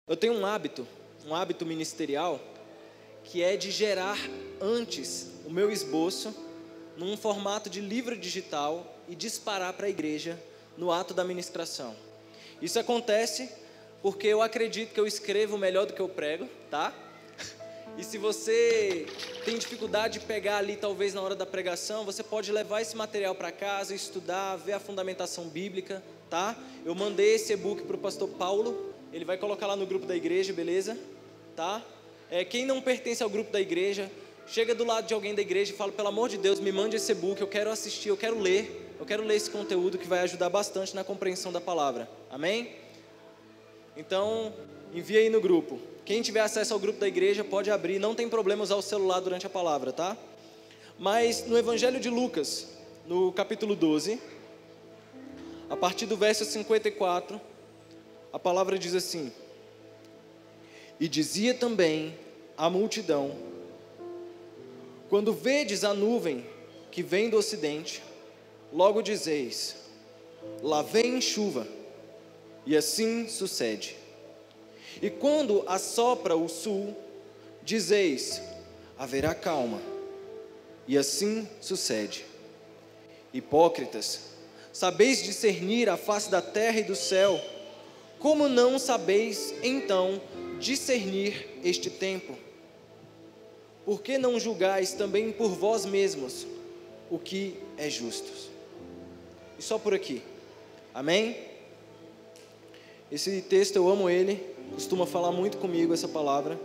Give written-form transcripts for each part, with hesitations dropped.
Eu tenho um hábito ministerial, que é de gerar antes o meu esboço num formato de livro digital e disparar para a igreja no ato da ministração. Isso acontece porque eu acredito que eu escrevo melhor do que eu prego, tá? E se você tem dificuldade de pegar ali, talvez na hora da pregação, você pode levar esse material para casa, estudar, ver a fundamentação bíblica, tá? Eu mandei esse e-book para o pastor Paulo, ele vai colocar lá no grupo da igreja, beleza? Tá? Quem não pertence ao grupo da igreja, chega do lado de alguém da igreja e fala: pelo amor de Deus, me mande esse e-book, eu quero assistir, eu quero ler esse conteúdo que vai ajudar bastante na compreensão da palavra, amém? Então, envia aí no grupo. Quem tiver acesso ao grupo da igreja pode abrir, não tem problema usar o celular durante a palavra, tá? Mas no Evangelho de Lucas, no capítulo 12, a partir do verso 54, a palavra diz assim: e dizia também a multidão: quando vedes a nuvem que vem do ocidente, logo dizeis: lá vem chuva, e assim sucede. E quando assopra o sul, dizeis: haverá calma, e assim sucede. Hipócritas, sabeis discernir a face da terra e do céu, como não sabeis então discernir este tempo? Por que não julgais também por vós mesmos o que é justo? E só por aqui, amém? Esse texto eu amo ele, costuma falar muito comigo essa palavra,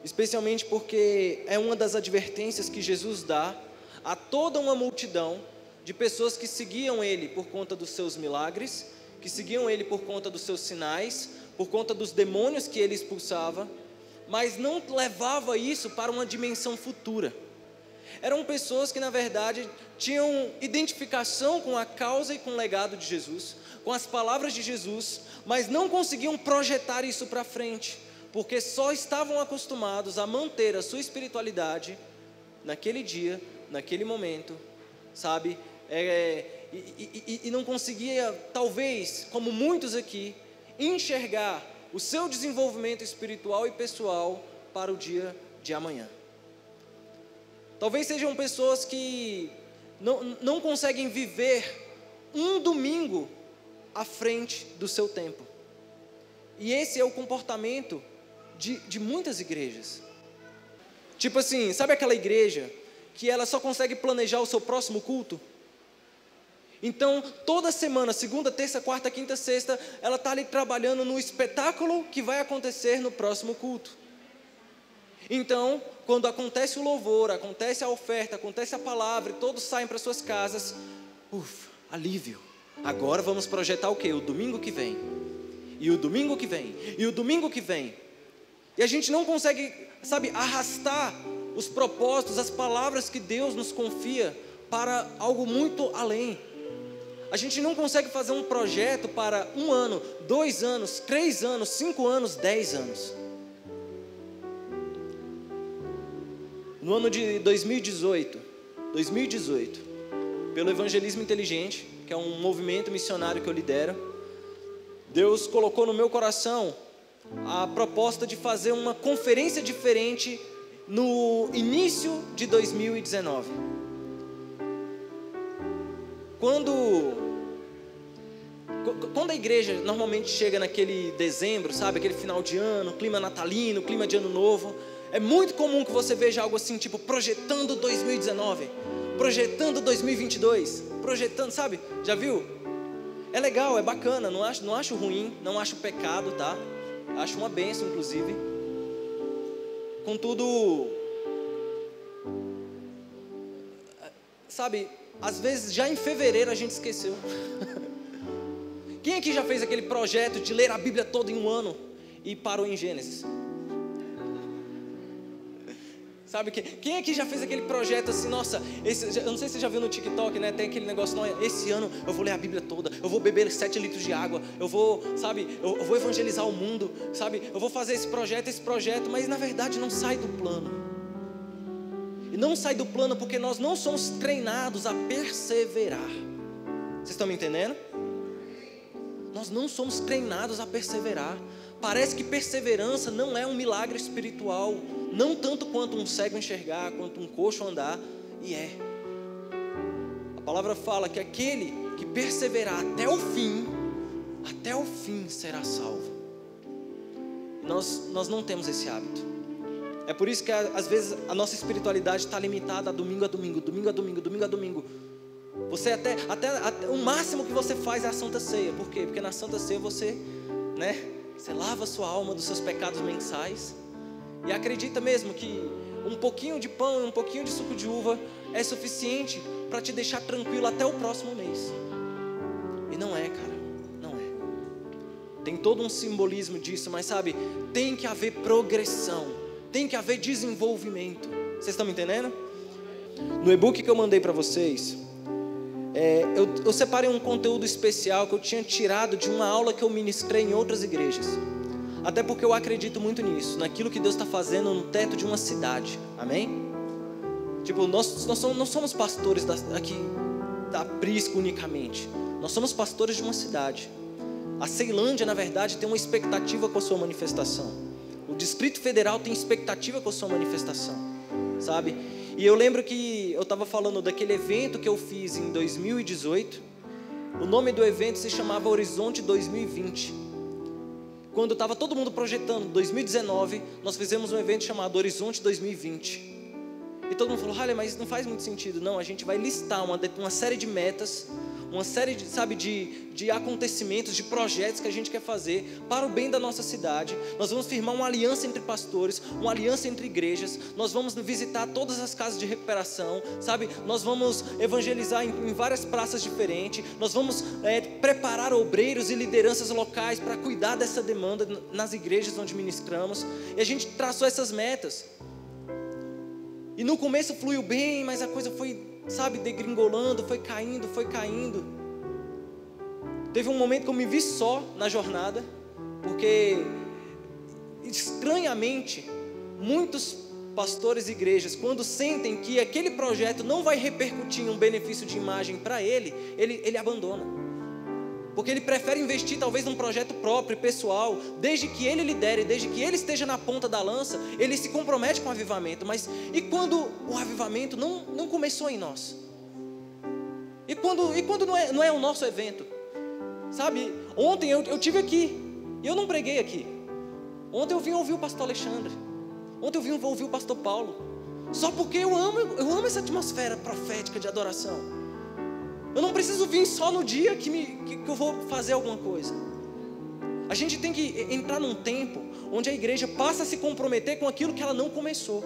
especialmente porque é uma das advertências que Jesus dá a toda uma multidão de pessoas que seguiam ele por conta dos seus milagres, que seguiam ele por conta dos seus sinais, por conta dos demônios que ele expulsava, mas não levava isso para uma dimensão futura. Eram pessoas que na verdade tinham identificação com a causa e com o legado de Jesus, com as palavras de Jesus, mas não conseguiam projetar isso para frente, porque só estavam acostumados a manter a sua espiritualidade naquele dia, naquele momento, sabe? E não conseguia, talvez, como muitos aqui, enxergar o seu desenvolvimento espiritual e pessoal para o dia de amanhã. Talvez sejam pessoas que não conseguem viver um domingo à frente do seu tempo. E esse é o comportamento de muitas igrejas. Tipo assim, sabe aquela igreja que ela só consegue planejar o seu próximo culto? Então, toda semana, segunda, terça, quarta, quinta, sexta, ela está ali trabalhando no espetáculo que vai acontecer no próximo culto. Então, quando acontece o louvor, acontece a oferta, acontece a palavra, e todos saem para suas casas, alívio. Agora vamos projetar o quê? O domingo que vem. E o domingo que vem. E o domingo que vem. E a gente não consegue, sabe, arrastar os propósitos, as palavras que Deus nos confia para algo muito além. A gente não consegue fazer um projeto para 1 ano, 2 anos, 3 anos, 5 anos, 10 anos. No ano de 2018, pelo Evangelismo Inteligente, que é um movimento missionário que eu lidero, Deus colocou no meu coração a proposta de fazer uma conferência diferente no início de 2019. Quando a igreja normalmente chega naquele dezembro, sabe, aquele final de ano, clima natalino, clima de ano novo, é muito comum que você veja algo assim, tipo, projetando 2019, projetando 2022, projetando, sabe, já viu? É legal, é bacana, não acho ruim, não acho pecado, tá? Acho uma bênção, inclusive. Contudo, sabe, às vezes já em fevereiro a gente esqueceu. Quem aqui já fez aquele projeto de ler a Bíblia toda em 1 ano e parou em Gênesis? Sabe, quem aqui já fez aquele projeto assim, nossa, eu não sei se você já viu no TikTok, né? Tem aquele negócio, não, esse ano eu vou ler a Bíblia toda, eu vou beber 7 litros de água, eu vou evangelizar o mundo, sabe? Eu vou fazer esse projeto, mas na verdade não sai do plano. E não sai do plano porque nós não somos treinados a perseverar. Vocês estão me entendendo? Nós não somos treinados a perseverar. Parece que perseverança não é um milagre espiritual, não tanto quanto um cego enxergar, quanto um coxo andar, e é. A palavra fala que aquele que perseverar até o fim será salvo. Nós não temos esse hábito. É por isso que às vezes a nossa espiritualidade está limitada a domingo a domingo, domingo a domingo, domingo a domingo. Você até o máximo que você faz é a Santa Ceia. Por quê? Porque na Santa Ceia você lava a sua alma dos seus pecados mensais. E acredita mesmo que um pouquinho de pão e um pouquinho de suco de uva é suficiente para te deixar tranquilo até o próximo mês. E não é, cara, não é. Tem todo um simbolismo disso, mas sabe, tem que haver progressão, tem que haver desenvolvimento. Vocês estão me entendendo? No e-book que eu mandei para vocês, eu separei um conteúdo especial que eu tinha tirado de uma aula que eu ministrei em outras igrejas. Até porque eu acredito muito nisso, naquilo que Deus está fazendo no teto de uma cidade. Amém? Tipo, nós não somos pastores aqui da Prisco unicamente. Nós somos pastores de uma cidade. A Ceilândia, na verdade, tem uma expectativa com a sua manifestação. O Distrito Federal tem expectativa com a sua manifestação, sabe? E eu lembro que eu estava falando daquele evento que eu fiz em 2018. O nome do evento se chamava Horizonte 2020. Quando estava todo mundo projetando 2019, nós fizemos um evento chamado Horizonte 2020. E todo mundo falou: olha, mas não faz muito sentido. Não, a gente vai listar uma série de metas, uma série de acontecimentos, de projetos que a gente quer fazer para o bem da nossa cidade. Nós vamos firmar uma aliança entre pastores, uma aliança entre igrejas. Nós vamos visitar todas as casas de recuperação, sabe? Nós vamos evangelizar em várias praças diferentes. Nós vamos preparar obreiros e lideranças locais para cuidar dessa demanda nas igrejas onde ministramos. E a gente traçou essas metas. E no começo fluiu bem, mas a coisa foi, sabe, degringolando, foi caindo. Teve um momento que eu me vi só na jornada, porque estranhamente, muitos pastores e igrejas, quando sentem que aquele projeto não vai repercutir em um benefício de imagem para ele abandona. Porque ele prefere investir talvez num projeto próprio, pessoal, desde que ele lidere, desde que ele esteja na ponta da lança, ele se compromete com o avivamento. Mas e quando o avivamento não começou em nós? E quando não é o nosso evento? Sabe, ontem eu tive aqui, e eu não preguei aqui. Ontem eu vim ouvir o pastor Alexandre. Ontem eu vim ouvir o pastor Paulo. Só porque eu amo essa atmosfera profética de adoração. Eu não preciso vir só no dia que eu vou fazer alguma coisa. A gente tem que entrar num tempo onde a igreja passa a se comprometer com aquilo que ela não começou.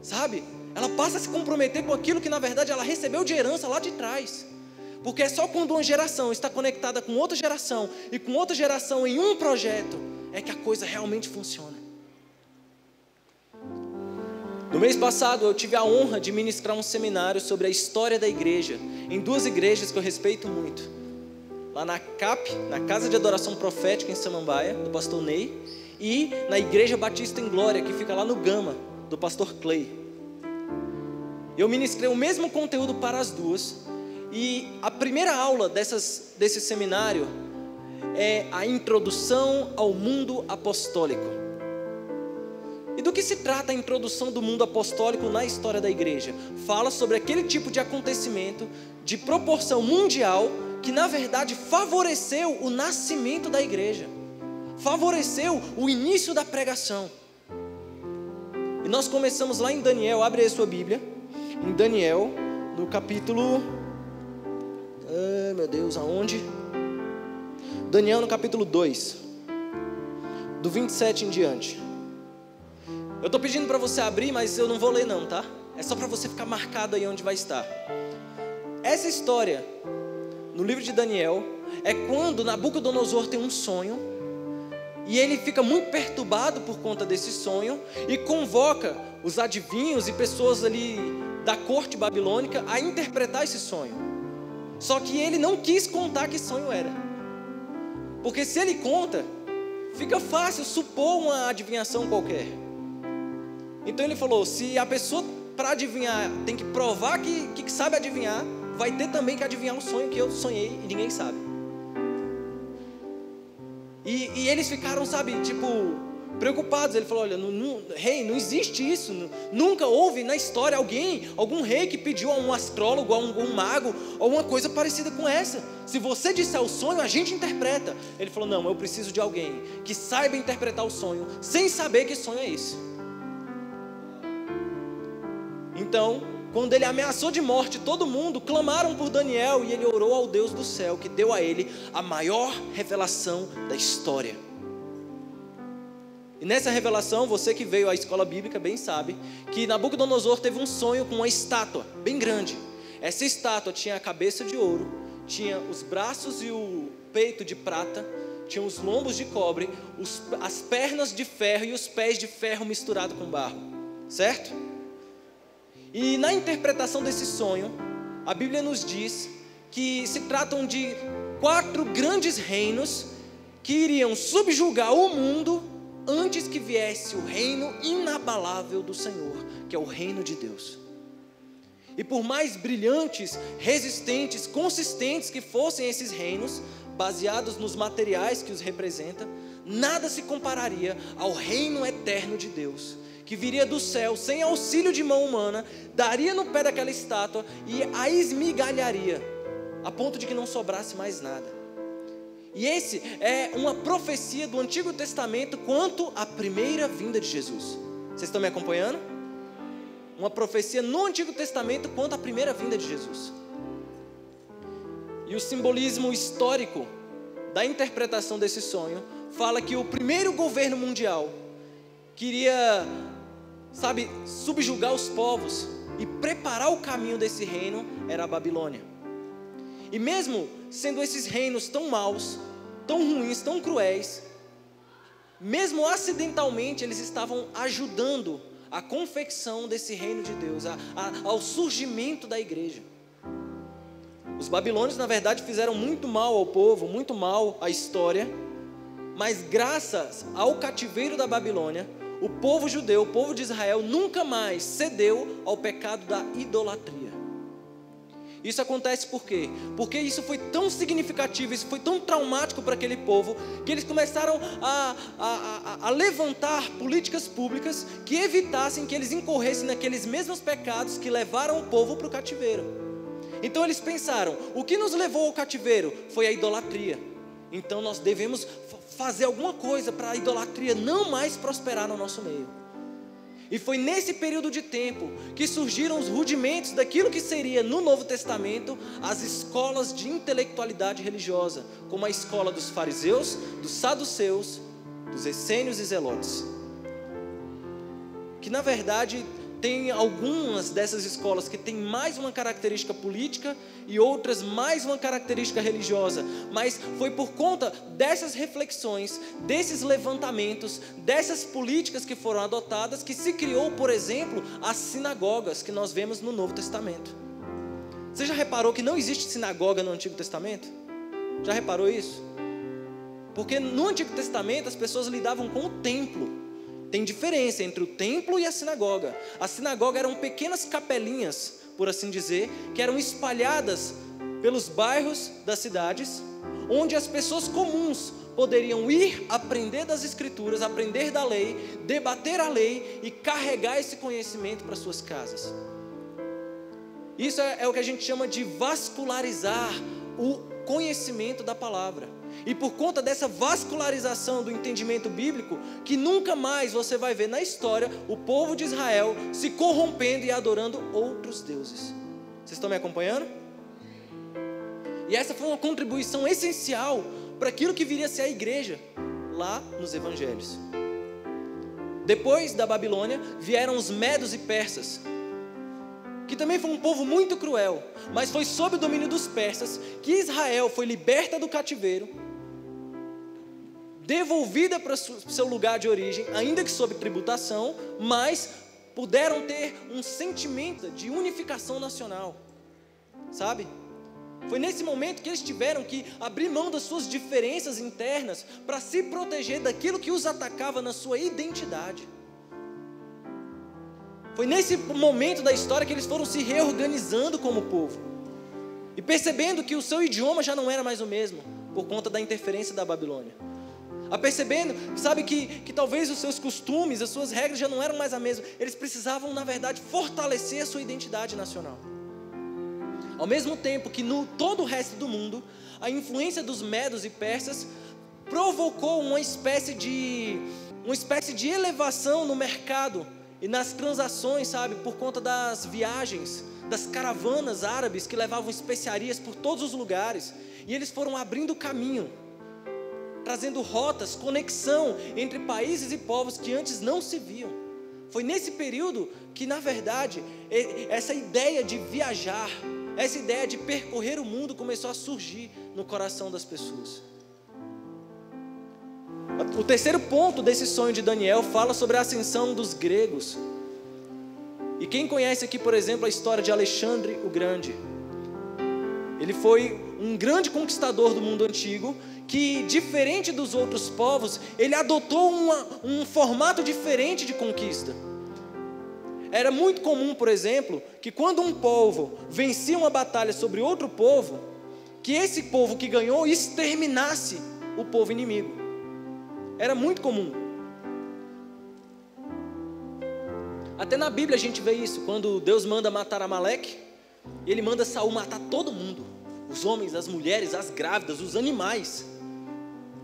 Sabe? Ela passa a se comprometer com aquilo que na verdade ela recebeu de herança lá de trás. Porque é só quando uma geração está conectada com outra geração e com outra geração em um projeto é que a coisa realmente funciona. No mês passado eu tive a honra de ministrar um seminário sobre a história da igreja em duas igrejas que eu respeito muito. Lá na CAP, na Casa de Adoração Profética em Samambaia, do pastor Ney, e na Igreja Batista em Glória, que fica lá no Gama, do pastor Clay. Eu ministrei o mesmo conteúdo para as duas, e a primeira aula desse seminário é a introdução ao mundo apostólico. E do que se trata a introdução do mundo apostólico na história da igreja? Fala sobre aquele tipo de acontecimento de proporção mundial que na verdade favoreceu o nascimento da igreja, favoreceu o início da pregação. E nós começamos lá em Daniel. Abre aí a sua Bíblia, em Daniel, no capítulo, aonde? Daniel no capítulo 2, do 27 em diante. Eu estou pedindo para você abrir, mas eu não vou ler não, tá? É só para você ficar marcado aí onde vai estar. Essa história, no livro de Daniel, é quando Nabucodonosor tem um sonho, e ele fica muito perturbado por conta desse sonho, e convoca os adivinhos e pessoas ali da corte babilônica a interpretar esse sonho. Só que ele não quis contar que sonho era. Porque se ele conta, fica fácil supor uma adivinhação qualquer. Então ele falou: se a pessoa para adivinhar tem que provar que sabe adivinhar, vai ter também que adivinhar o sonho que eu sonhei e ninguém sabe. E eles ficaram, sabe, tipo, preocupados. Ele falou: olha, rei, não existe isso. Nunca houve na história algum rei que pediu a um astrólogo, a um mago, alguma coisa parecida com essa. Se você disser o sonho, a gente interpreta. Ele falou: não, eu preciso de alguém que saiba interpretar o sonho, sem saber que sonho é esse. Então, quando ele ameaçou de morte todo mundo, clamaram por Daniel, e ele orou ao Deus do céu, que deu a ele a maior revelação da história. E nessa revelação, você que veio à escola bíblica bem sabe que Nabucodonosor teve um sonho com uma estátua bem grande. Essa estátua tinha a cabeça de ouro, tinha os braços e o peito de prata, tinha os lombos de cobre, as pernas de ferro e os pés de ferro misturado com barro, certo? E na interpretação desse sonho, a Bíblia nos diz que se tratam de 4 grandes reinos que iriam subjugar o mundo antes que viesse o reino inabalável do Senhor, que é o reino de Deus. E por mais brilhantes, resistentes, consistentes que fossem esses reinos, baseados nos materiais que os representam, nada se compararia ao reino eterno de Deus, que viria do céu sem auxílio de mão humana, daria no pé daquela estátua e a esmigalharia, a ponto de que não sobrasse mais nada. E esse é uma profecia do Antigo Testamento quanto à primeira vinda de Jesus. Vocês estão me acompanhando? Uma profecia no Antigo Testamento quanto à primeira vinda de Jesus. E o simbolismo histórico da interpretação desse sonho fala que o primeiro governo mundial queria, sabe, subjugar os povos e preparar o caminho desse reino era a Babilônia. E mesmo sendo esses reinos tão maus, tão ruins, tão cruéis, mesmo acidentalmente eles estavam ajudando a confecção desse reino de Deus, ao surgimento da igreja. Os babilônios na verdade fizeram muito mal ao povo, muito mal à história, mas graças ao cativeiro da Babilônia, o povo judeu, o povo de Israel nunca mais cedeu ao pecado da idolatria. Isso acontece por quê? Porque isso foi tão significativo, isso foi tão traumático para aquele povo, que eles começaram a levantar políticas públicas que evitassem que eles incorressem naqueles mesmos pecados que levaram o povo para o cativeiro. Então eles pensaram: o que nos levou ao cativeiro foi a idolatria. Então nós devemos fazer alguma coisa para a idolatria não mais prosperar no nosso meio. E foi nesse período de tempo que surgiram os rudimentos daquilo que seria no Novo Testamento as escolas de intelectualidade religiosa, como a escola dos fariseus, dos saduceus, dos essênios e zelotes. Que na verdade tem algumas dessas escolas que têm mais uma característica política e outras mais uma característica religiosa, mas foi por conta dessas reflexões, desses levantamentos, dessas políticas que foram adotadas, que se criou, por exemplo, as sinagogas que nós vemos no Novo Testamento. Você já reparou que não existe sinagoga no Antigo Testamento? Já reparou isso? Porque no Antigo Testamento as pessoas lidavam com o templo. Tem diferença entre o templo e a sinagoga. A sinagoga eram pequenas capelinhas, por assim dizer, que eram espalhadas pelos bairros das cidades, onde as pessoas comuns poderiam ir aprender das escrituras, aprender da lei, debater a lei e carregar esse conhecimento para suas casas. Isso é o que a gente chama de vascularizar o conhecimento da palavra. E por conta dessa vascularização do entendimento bíblico, que nunca mais você vai ver na história o povo de Israel se corrompendo e adorando outros deuses. Vocês estão me acompanhando? E essa foi uma contribuição essencial para aquilo que viria a ser a igreja lá nos evangelhos. Depois da Babilônia vieram os medos e persas, que também foi um povo muito cruel, mas foi sob o domínio dos persas que Israel foi liberta do cativeiro, devolvida para o seu lugar de origem, ainda que sob tributação, mas puderam ter um sentimento de unificação nacional, sabe? Foi nesse momento que eles tiveram que abrir mão das suas diferenças internas para se proteger daquilo que os atacava na sua identidade. Foi nesse momento da história que eles foram se reorganizando como povo e percebendo que o seu idioma já não era mais o mesmo por conta da interferência da Babilônia. a percebendo, sabe, que talvez os seus costumes, as suas regras já não eram mais a mesma. Eles precisavam, na verdade, fortalecer a sua identidade nacional. Ao mesmo tempo que no todo o resto do mundo, a influência dos medos e persas provocou uma espécie de elevação no mercado e nas transações, sabe, por conta das viagens, das caravanas árabes que levavam especiarias por todos os lugares. E eles foram abrindo caminho, trazendo rotas, conexão entre países e povos que antes não se viam. Foi nesse período que, na verdade, essa ideia de viajar, essa ideia de percorrer o mundo começou a surgir no coração das pessoas. O terceiro ponto desse sonho de Daniel fala sobre a ascensão dos gregos. E quem conhece aqui, por exemplo, a história de Alexandre o Grande? Ele foi um grande conquistador do mundo antigo, que, diferente dos outros povos, ele adotou um formato diferente de conquista. Era muito comum, por exemplo, que quando um povo vencia uma batalha sobre outro povo, que esse povo que ganhou exterminasse o povo inimigo. Era muito comum. Até na Bíblia a gente vê isso, quando Deus manda matar Amaleque, ele manda Saul matar todo mundo, os homens, as mulheres, as grávidas, os animais,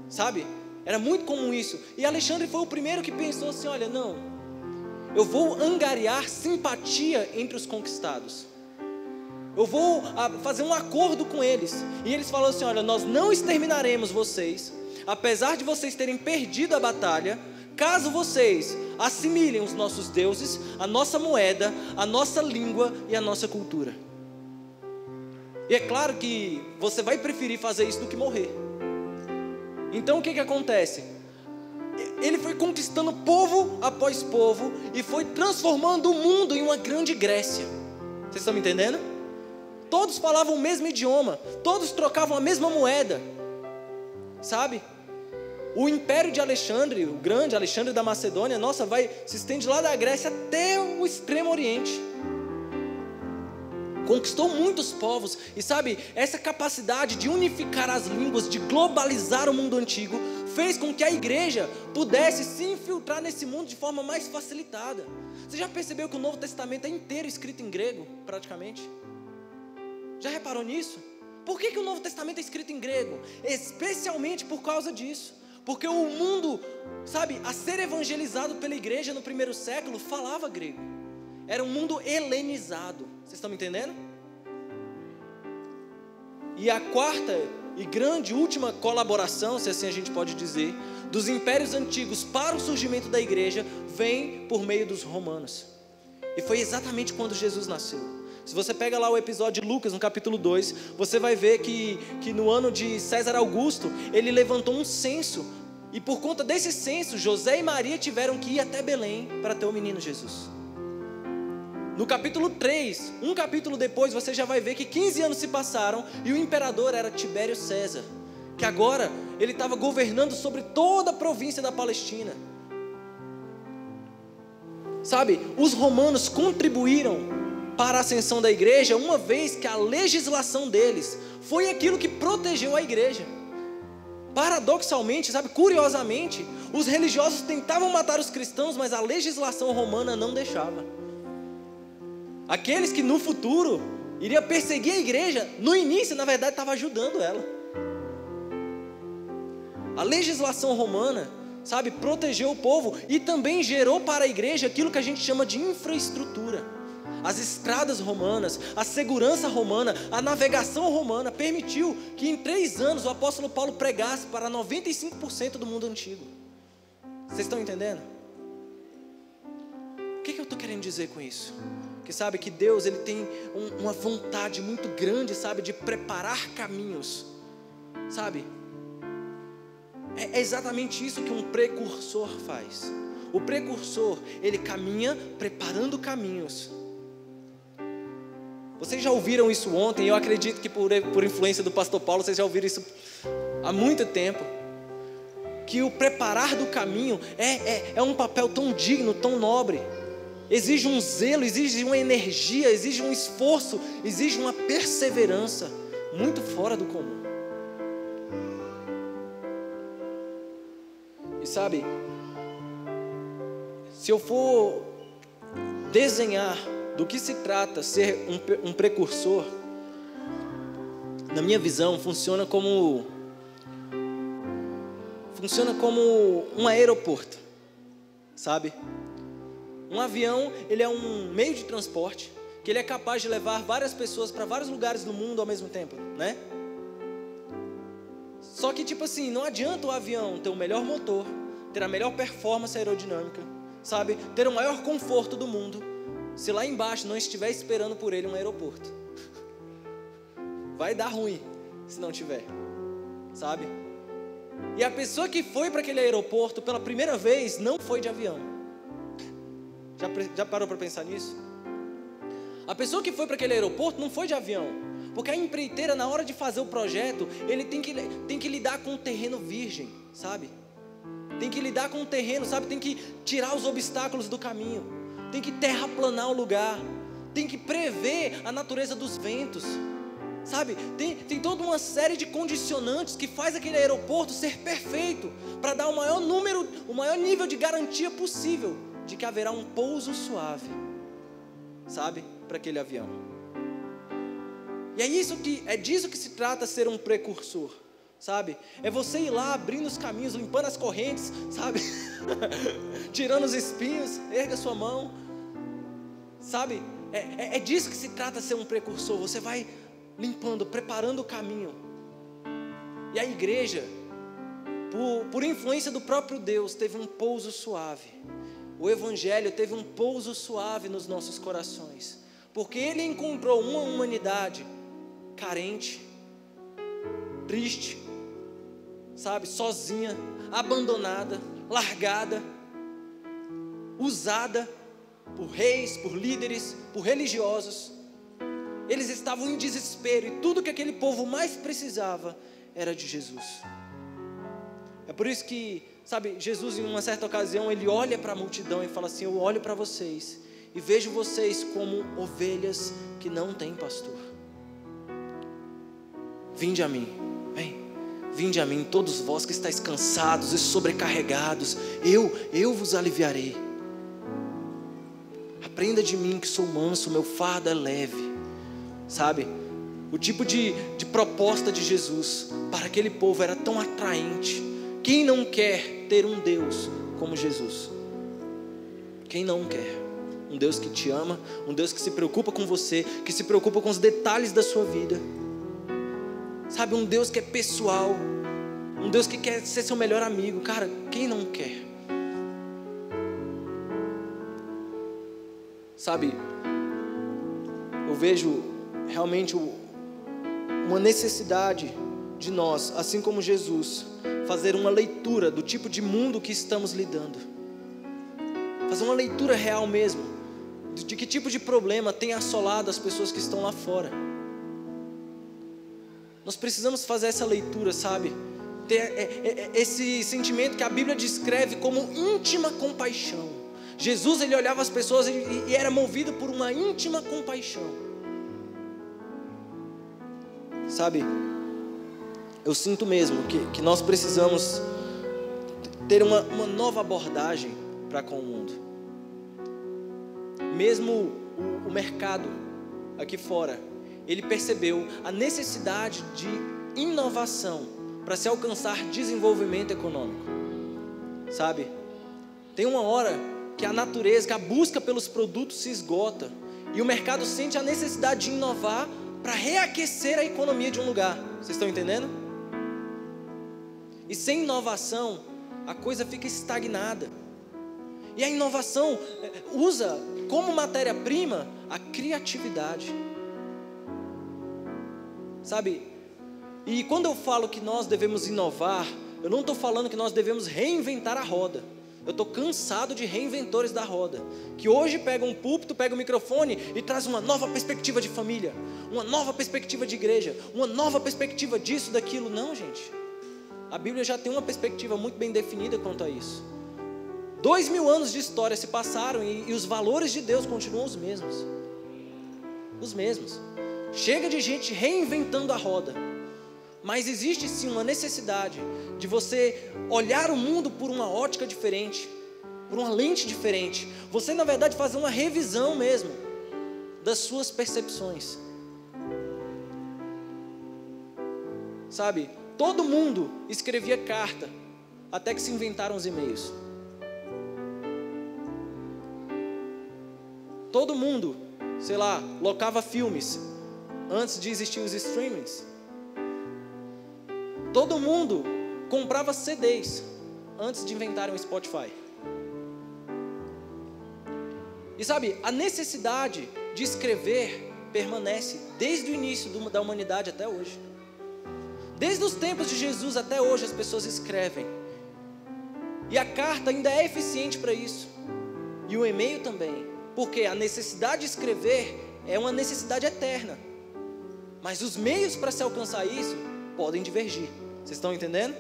sabe? Era muito comum isso. E Alexandre foi o primeiro que pensou assim: olha, não, eu vou angariar simpatia entre os conquistados, eu vou fazer um acordo com eles. E eles falaram assim: olha, nós não exterminaremos vocês, apesar de vocês terem perdido a batalha, caso vocês assimilem os nossos deuses, a nossa moeda, a nossa língua e a nossa cultura. E é claro que você vai preferir fazer isso do que morrer. Então o que acontece? Ele foi conquistando povo após povo e foi transformando o mundo em uma grande Grécia. Vocês estão me entendendo? Todos falavam o mesmo idioma, todos trocavam a mesma moeda, sabe? O império de Alexandre, o grande Alexandre da Macedônia, nossa, se estende lá da Grécia até o extremo oriente. Conquistou muitos povos. E sabe, essa capacidade de unificar as línguas, de globalizar o mundo antigo, fez com que a igreja pudesse se infiltrar nesse mundo de forma mais facilitada. Você já percebeu que o Novo Testamento é inteiro escrito em grego, praticamente? Já reparou nisso? Por que o Novo Testamento é escrito em grego? Especialmente por causa disso. Porque o mundo, sabe, a ser evangelizado pela igreja no primeiro século, falava grego. Era um mundo helenizado. Vocês estão me entendendo? E a quarta e grande última colaboração, se assim a gente pode dizer, dos impérios antigos para o surgimento da igreja, vem por meio dos romanos. E foi exatamente quando Jesus nasceu. Se você pega lá o episódio de Lucas, no capítulo 2, você vai ver que no ano de César Augusto, ele levantou um censo. E por conta desse censo, José e Maria tiveram que ir até Belém para ter o menino Jesus. No capítulo 3, um capítulo depois, você já vai ver que 15 anos se passaram e o imperador era Tibério César, que agora ele estava governando sobre toda a província da Palestina. Sabe, os romanos contribuíram para a ascensão da igreja, uma vez que a legislação deles foi aquilo que protegeu a igreja. Paradoxalmente, sabe, curiosamente, os religiosos tentavam matar os cristãos, mas a legislação romana não deixava. Aqueles que no futuro iriam perseguir a igreja, no início, na verdade, estava ajudando ela. A legislação romana, sabe, protegeu o povo e também gerou para a igreja aquilo que a gente chama de infraestrutura. As estradas romanas, a segurança romana, a navegação romana permitiu que em 3 anos o apóstolo Paulo pregasse para 95% do mundo antigo. Vocês estão entendendo? O que eu estou querendo dizer com isso? Que sabe que Deus ele tem uma vontade muito grande, sabe, de preparar caminhos, sabe? É exatamente isso que um precursor faz. O precursor, ele caminha preparando caminhos. Vocês já ouviram isso ontem, eu acredito que por influência do pastor Paulo, vocês já ouviram isso há muito tempo. Que o preparar do caminho é um papel tão digno, tão nobre. Exige um zelo, exige uma energia, exige um esforço, exige uma perseverança muito fora do comum. sabe, se eu for desenhar do que se trata ser um precursor, na minha visão, funciona como um aeroporto, sabe? Um avião, ele é um meio de transporte que ele é capaz de levar várias pessoas para vários lugares do mundo ao mesmo tempo, né? Só que tipo assim, não adianta o avião ter o melhor motor, ter a melhor performance aerodinâmica, sabe? Ter o maior conforto do mundo, se lá embaixo não estiver esperando por ele um aeroporto. Vai dar ruim se não tiver, sabe? E a pessoa que foi para aquele aeroporto pela primeira vez não foi de avião. Já parou para pensar nisso? A pessoa que foi para aquele aeroporto não foi de avião, porque a empreiteira, na hora de fazer o projeto, ele tem que lidar com um terreno virgem, sabe? Tem que lidar com o terreno, sabe? Tem que tirar os obstáculos do caminho, tem que terraplanar o lugar, tem que prever a natureza dos ventos, sabe? Tem toda uma série de condicionantes que faz aquele aeroporto ser perfeito, para dar o maior nível de garantia possível de que haverá um pouso suave, sabe? Para aquele avião. E é disso que se trata ser um precursor, sabe? É você ir lá abrindo os caminhos, limpando as correntes, sabe? Tirando os espinhos, erga sua mão, sabe? É disso que se trata ser um precursor. Você vai limpando, preparando o caminho. E a igreja, por influência do próprio Deus, teve um pouso suave. O Evangelho teve um pouso suave nos nossos corações, porque ele encontrou uma humanidade carente, triste, sabe, sozinha, abandonada, largada, usada por reis, por líderes, por religiosos. Eles estavam em desespero e tudo que aquele povo mais precisava era de Jesus. É por isso que, sabe, Jesus em uma certa ocasião, ele olha para a multidão e fala assim: eu olho para vocês e vejo vocês como ovelhas que não têm pastor. Vinde a mim, vinde a mim, todos vós que estáis cansados e sobrecarregados, eu vos aliviarei. Aprenda de mim que sou manso, meu fardo é leve. Sabe, o tipo de proposta de Jesus para aquele povo era tão atraente. Quem não quer ter um Deus como Jesus? Quem não quer? Um Deus que te ama, um Deus que se preocupa com você, que se preocupa com os detalhes da sua vida. Sabe, um Deus que é pessoal, um Deus que quer ser seu melhor amigo. Cara, quem não quer? Sabe, eu vejo realmente uma necessidade de nós, assim como Jesus, fazer uma leitura do tipo de mundo que estamos lidando. Fazer uma leitura real mesmo, de que tipo de problema tem assolado as pessoas que estão lá fora. Nós precisamos fazer essa leitura, sabe? Ter esse sentimento que a Bíblia descreve como íntima compaixão. Jesus, ele olhava as pessoas e era movido por uma íntima compaixão. Sabe, eu sinto mesmo que nós precisamos ter uma nova abordagem para com o mundo. Mesmo o mercado aqui fora, ele percebeu a necessidade de inovação para se alcançar desenvolvimento econômico. Sabe, tem uma hora que a natureza, que a busca pelos produtos se esgota e o mercado sente a necessidade de inovar para reaquecer a economia de um lugar. Vocês estão entendendo? E sem inovação, a coisa fica estagnada. E a inovação usa como matéria-prima a criatividade. Sabe? E quando eu falo que nós devemos inovar, eu não estou falando que nós devemos reinventar a roda. Eu estou cansado de reinventores da roda, que hoje pegam um púlpito, pegam um microfone e traz uma nova perspectiva de família, uma nova perspectiva de igreja, uma nova perspectiva disso, daquilo. Não, gente. A Bíblia já tem uma perspectiva muito bem definida quanto a isso. 2000 anos de história se passaram e os valores de Deus continuam os mesmos. Os mesmos. Chega de gente reinventando a roda. Mas existe sim uma necessidade de você olhar o mundo por uma ótica diferente, por uma lente diferente. Você, na verdade, fazer uma revisão mesmo das suas percepções. Sabe, todo mundo escrevia carta até que se inventaram os e-mails. Todo mundo, sei lá, locava filmes antes de existir os streamings. Todo mundo comprava CDs antes de inventarem o Spotify. E sabe, a necessidade de escrever permanece desde o início da humanidade até hoje. Desde os tempos de Jesus até hoje as pessoas escrevem. E a carta ainda é eficiente para isso. E o e-mail também. Porque a necessidade de escrever é uma necessidade eterna. Mas os meios para se alcançar isso podem divergir. Vocês estão entendendo?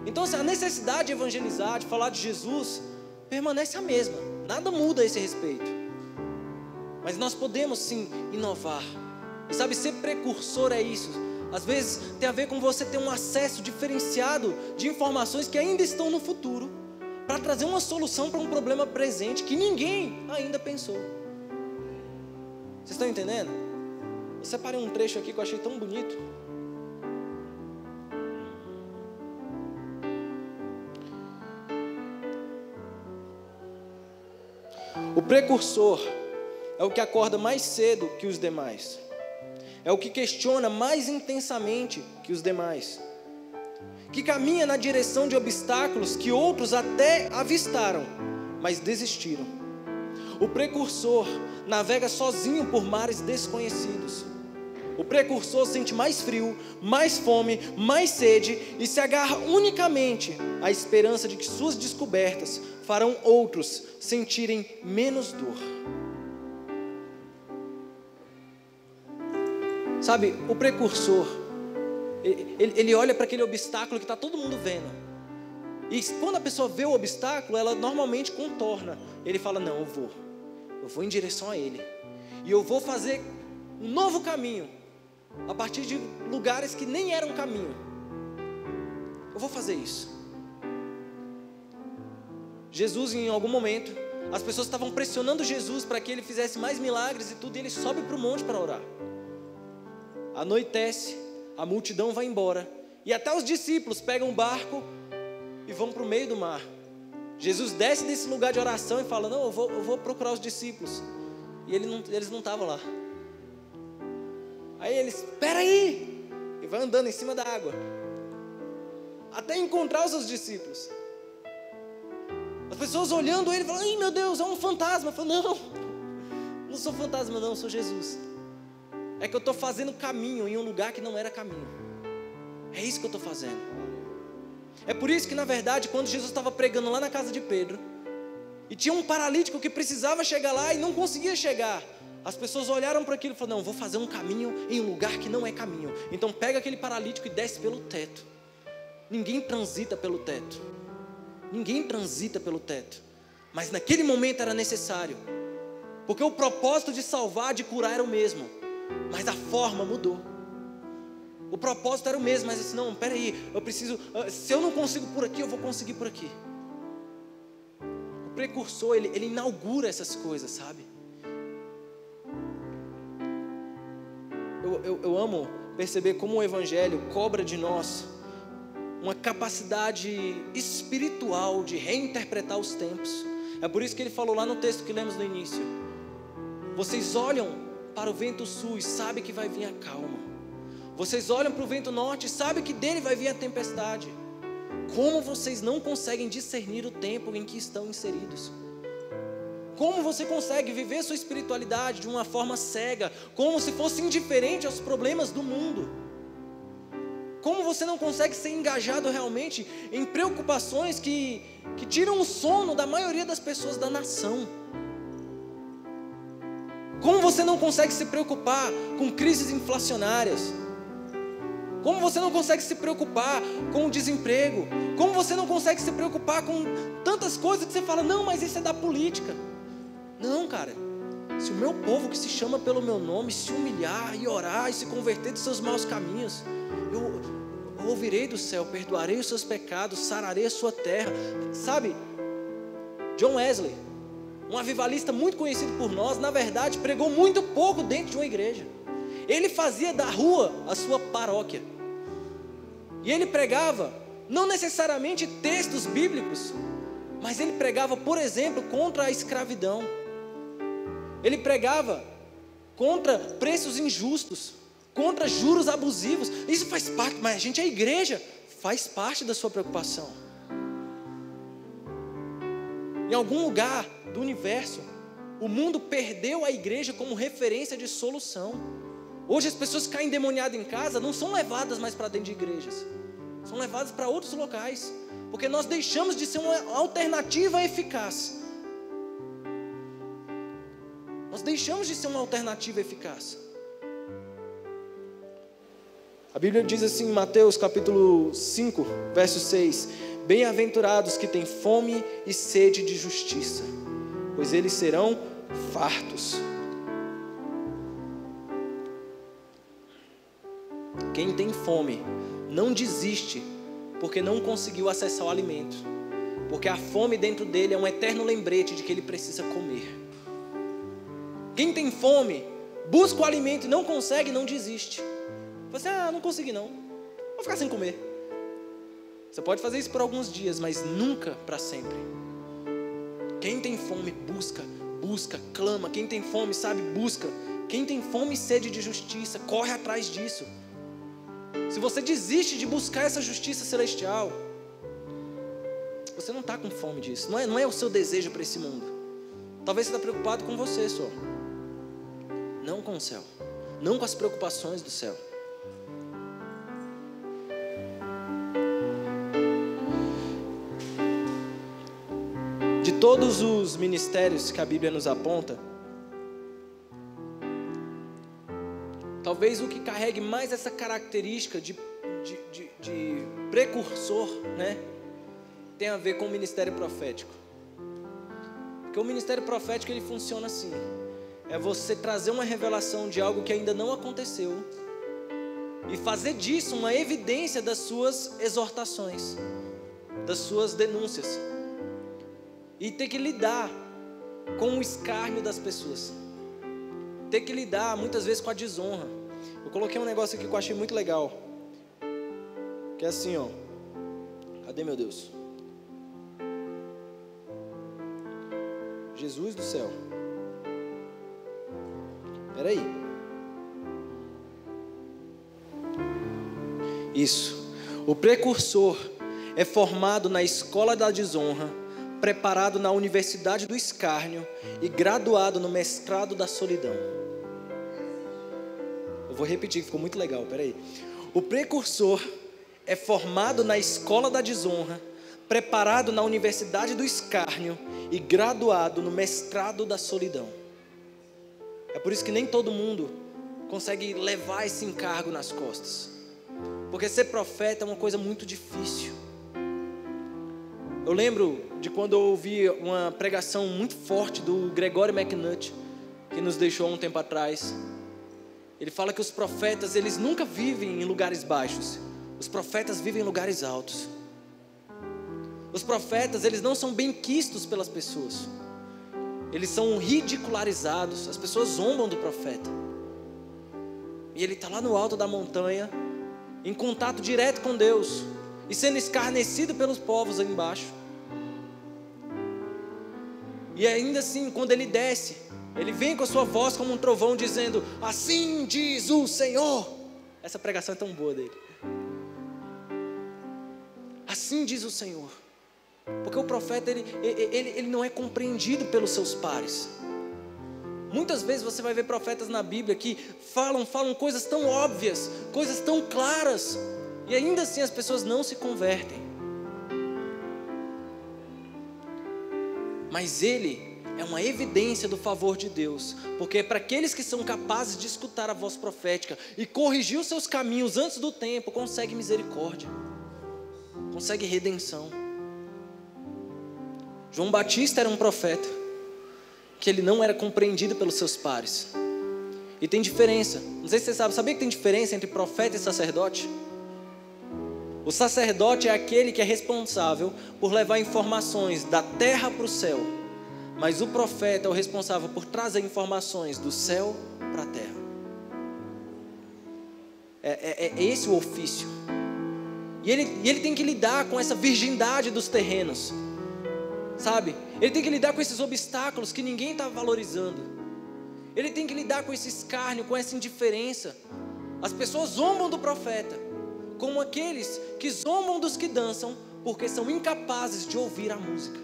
Então, a necessidade de evangelizar, de falar de Jesus, permanece a mesma. Nada muda a esse respeito. Mas nós podemos sim inovar. E sabe, ser precursor é isso. Às vezes tem a ver com você ter um acesso diferenciado de informações que ainda estão no futuro, para trazer uma solução para um problema presente que ninguém ainda pensou. Vocês estão entendendo? Eu separei um trecho aqui que eu achei tão bonito. O precursor é o que acorda mais cedo que os demais. É o que questiona mais intensamente que os demais. Que caminha na direção de obstáculos que outros até avistaram, mas desistiram. O precursor navega sozinho por mares desconhecidos. O precursor sente mais frio, mais fome, mais sede e se agarra unicamente à esperança de que suas descobertas farão outros sentirem menos dor. Sabe, o precursor, ele olha para aquele obstáculo que está todo mundo vendo. E quando a pessoa vê o obstáculo, ela normalmente contorna. Ele fala, não, eu vou em direção a ele. E eu vou fazer um novo caminho, a partir de lugares que nem eram caminho. Eu vou fazer isso. Jesus, em algum momento, as pessoas estavam pressionando Jesus para que ele fizesse mais milagres e tudo, e ele sobe para o monte para orar. Anoitece, a multidão vai embora, e até os discípulos pegam um barco e vão para o meio do mar. Jesus desce desse lugar de oração e fala, não, eu vou procurar os discípulos. E eles não estavam lá. Aí eles, espera aí, e vai andando em cima da água, até encontrar os seus discípulos. As pessoas olhando ele, falam, ai meu Deus, é um fantasma. Eu falo, não sou fantasma não, sou Jesus. É que eu estou fazendo caminho em um lugar que não era caminho. É isso que eu estou fazendo. É por isso que, na verdade, quando Jesus estava pregando lá na casa de Pedro, e tinha um paralítico que precisava chegar lá e não conseguia chegar, as pessoas olharam para aquilo e falaram, não, vou fazer um caminho em um lugar que não é caminho. Então pega aquele paralítico e desce pelo teto. Ninguém transita pelo teto. Ninguém transita pelo teto. Mas naquele momento era necessário. Porque o propósito de salvar, de curar era o mesmo. Mas a forma mudou. O propósito era o mesmo, mas assim, não, peraí, eu preciso, se eu não consigo por aqui, eu vou conseguir por aqui. O precursor, ele inaugura essas coisas, sabe? Eu amo perceber como o Evangelho cobra de nós uma capacidade espiritual de reinterpretar os tempos. É por isso que ele falou lá no texto que lemos no início. Vocês olham para o vento sul e sabem que vai vir a calma. Vocês olham para o vento norte e sabem que dele vai vir a tempestade. Como vocês não conseguem discernir o tempo em que estão inseridos? Como você consegue viver sua espiritualidade de uma forma cega, como se fosse indiferente aos problemas do mundo? Como você não consegue ser engajado realmente em preocupações que tiram o sono da maioria das pessoas da nação? Como você não consegue se preocupar com crises inflacionárias? Como você não consegue se preocupar com o desemprego? Como você não consegue se preocupar com tantas coisas que você fala, não, mas isso é da política. Não, cara, se o meu povo que se chama pelo meu nome se humilhar e orar e se converter dos seus maus caminhos, eu ouvirei do céu, perdoarei os seus pecados, sararei a sua terra. Sabe, John Wesley, um avivalista muito conhecido por nós, na verdade pregou muito pouco dentro de uma igreja. Ele fazia da rua a sua paróquia. E ele pregava, não necessariamente textos bíblicos, mas ele pregava, por exemplo, contra a escravidão. Ele pregava contra preços injustos, contra juros abusivos. Isso faz parte, mas a gente é igreja, faz parte da sua preocupação. Em algum lugar do universo, o mundo perdeu a igreja como referência de solução. Hoje as pessoas que caem endemoniadas em casa não são levadas mais para dentro de igrejas, são levadas para outros locais, porque nós deixamos de ser uma alternativa eficaz. Nós deixamos de ser uma alternativa eficaz. A Bíblia diz assim em Mateus capítulo 5, verso 6: bem-aventurados que têm fome e sede de justiça, pois eles serão fartos. Quem tem fome não desiste porque não conseguiu acessar o alimento, porque a fome dentro dele é um eterno lembrete de que ele precisa comer. Quem tem fome busca o alimento e não consegue, não desiste. Você, não consegui não, vou ficar sem comer. Você pode fazer isso por alguns dias, mas nunca para sempre. Quem tem fome busca, clama. Quem tem fome, sabe, busca. Quem tem fome e sede de justiça, corre atrás disso. Se você desiste de buscar essa justiça celestial, você não está com fome disso. Não é o seu desejo para esse mundo. Talvez você está preocupado com você só, não com o céu, não com as preocupações do céu. De todos os ministérios que a Bíblia nos aponta, talvez o que carregue mais essa característica de precursor, né, tem a ver com o ministério profético. Porque o ministério profético, ele funciona assim: é você trazer uma revelação de algo que ainda não aconteceu e fazer disso uma evidência das suas exortações, das suas denúncias, e ter que lidar com o escárnio das pessoas, ter que lidar muitas vezes com a desonra. Eu coloquei um negócio aqui que eu achei muito legal, que é assim, ó. Cadê, meu Deus? Jesus do céu. Espera aí. Isso. O precursor é formado na escola da desonra, preparado na universidade do escárnio e graduado no mestrado da solidão. Eu vou repetir, ficou muito legal, peraí. O precursor é formado na escola da desonra, preparado na universidade do escárnio e graduado no mestrado da solidão. É por isso que nem todo mundo consegue levar esse encargo nas costas, porque ser profeta é uma coisa muito difícil. Eu lembro de quando eu ouvi uma pregação muito forte do Gregory McNutt, que nos deixou há um tempo atrás. Ele fala que os profetas, eles nunca vivem em lugares baixos. Os profetas vivem em lugares altos. Os profetas, eles não são benquistos pelas pessoas. Eles são ridicularizados. As pessoas zombam do profeta. E ele está lá no alto da montanha, em contato direto com Deus, e sendo escarnecido pelos povos aí embaixo. E ainda assim, quando ele desce, ele vem com a sua voz como um trovão, dizendo: assim diz o Senhor. Essa pregação é tão boa dele. Assim diz o Senhor. Porque o profeta, ele não é compreendido pelos seus pares. Muitas vezes você vai ver profetas na Bíblia que falam coisas tão óbvias, coisas tão claras, e ainda assim as pessoas não se convertem. Mas ele é uma evidência do favor de Deus, porque é para aqueles que são capazes de escutar a voz profética e corrigir os seus caminhos antes do tempo, consegue misericórdia, consegue redenção. João Batista era um profeta que ele não era compreendido pelos seus pares. E tem diferença, não sei se você sabe, sabia que tem diferença entre profeta e sacerdote? O sacerdote é aquele que é responsável por levar informações da terra para o céu, mas o profeta é o responsável por trazer informações do céu para a terra. É esse o ofício. E ele tem que lidar com essa virgindade dos terrenos, sabe? Ele tem que lidar com esses obstáculos que ninguém está valorizando. Ele tem que lidar com esse escárnio, com essa indiferença. As pessoas zombam do profeta, como aqueles que zombam dos que dançam, porque são incapazes de ouvir a música.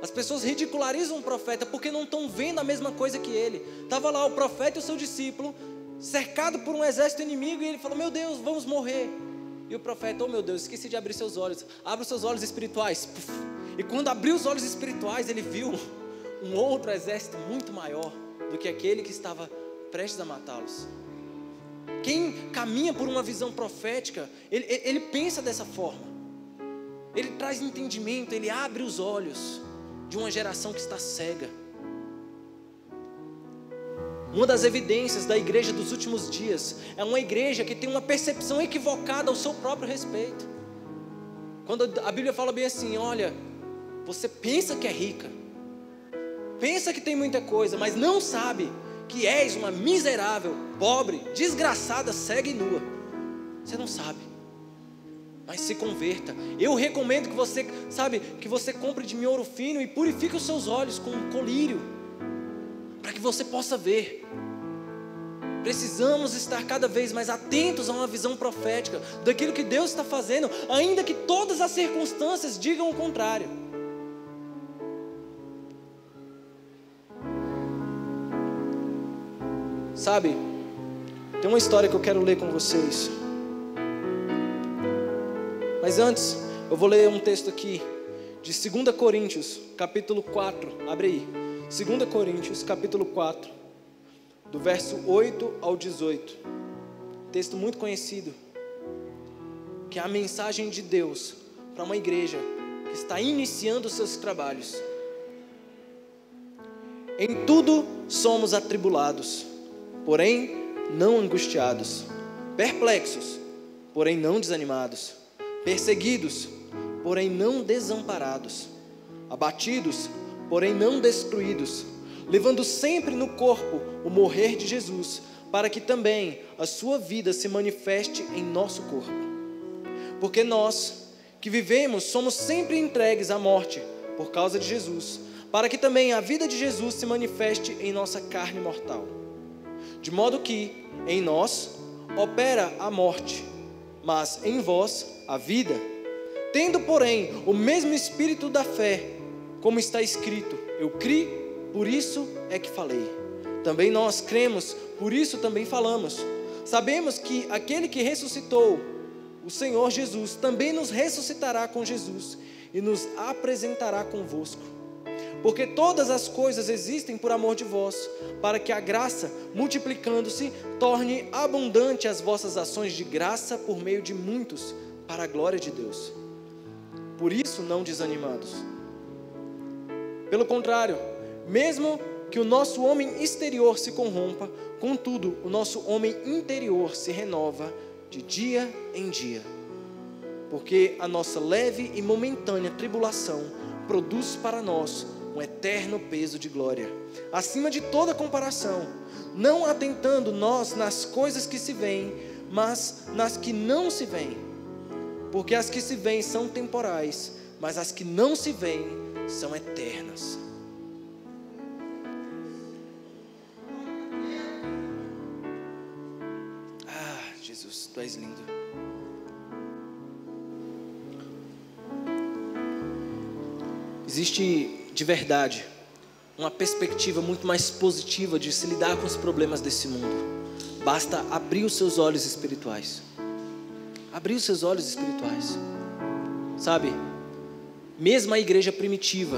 As pessoas ridicularizam o profeta porque não estão vendo a mesma coisa que ele. Estava lá o profeta e o seu discípulo, cercado por um exército inimigo, e ele falou: meu Deus, vamos morrer. E o profeta: oh meu Deus, esqueci de abrir seus olhos. Abra os seus olhos espirituais. E quando abriu os olhos espirituais, ele viu um outro exército muito maior do que aquele que estava prestes a matá-los. Quem caminha por uma visão profética, ele pensa dessa forma. Ele traz entendimento, ele abre os olhos de uma geração que está cega. Uma das evidências da igreja dos últimos dias é uma igreja que tem uma percepção equivocada ao seu próprio respeito. Quando a Bíblia fala bem assim: olha, você pensa que é rica, pensa que tem muita coisa, mas não sabe que és uma miserável, pobre, desgraçada, cega e nua. Você não sabe, mas se converta. Eu recomendo que você, que você compre de mim ouro fino e purifique os seus olhos com um colírio, para que você possa ver. Precisamos estar cada vez mais atentos a uma visão profética daquilo que Deus está fazendo, ainda que todas as circunstâncias digam o contrário. Sabe, tem uma história que eu quero ler com vocês. Mas antes, eu vou ler um texto aqui de 2 Coríntios, capítulo 4. Abre aí. 2 Coríntios, capítulo 4, do verso 8 ao 18. Texto muito conhecido, que é a mensagem de Deus para uma igreja que está iniciando os seus trabalhos. Em tudo somos atribulados, porém não angustiados, perplexos, porém não desanimados, perseguidos, porém não desamparados, abatidos, porém não destruídos, levando sempre no corpo o morrer de Jesus, para que também a sua vida se manifeste em nosso corpo. Porque nós, que vivemos, somos sempre entregues à morte, por causa de Jesus, para que também a vida de Jesus se manifeste em nossa carne mortal. De modo que, em nós, opera a morte, mas em vós a vida. Tendo, porém, o mesmo espírito da fé, como está escrito: eu criei, por isso é que falei. Também nós cremos, por isso também falamos. Sabemos que aquele que ressuscitou o Senhor Jesus também nos ressuscitará com Jesus e nos apresentará convosco. Porque todas as coisas existem por amor de vós, para que a graça, multiplicando-se, torne abundante as vossas ações de graça por meio de muitos, para a glória de Deus. Por isso não desanimados. Pelo contrário, mesmo que o nosso homem exterior se corrompa, contudo, o nosso homem interior se renova de dia em dia. Porque a nossa leve e momentânea tribulação produz para nós um eterno peso de glória, acima de toda comparação, não atentando nós nas coisas que se veem, mas nas que não se veem. Porque as que se veem são temporais, mas as que não se veem são eternas. Ah, Jesus, tu és lindo. Existe de verdade uma perspectiva muito mais positiva de se lidar com os problemas desse mundo. Basta abrir os seus olhos espirituais. Abrir os seus olhos espirituais. Sabe, mesmo a igreja primitiva,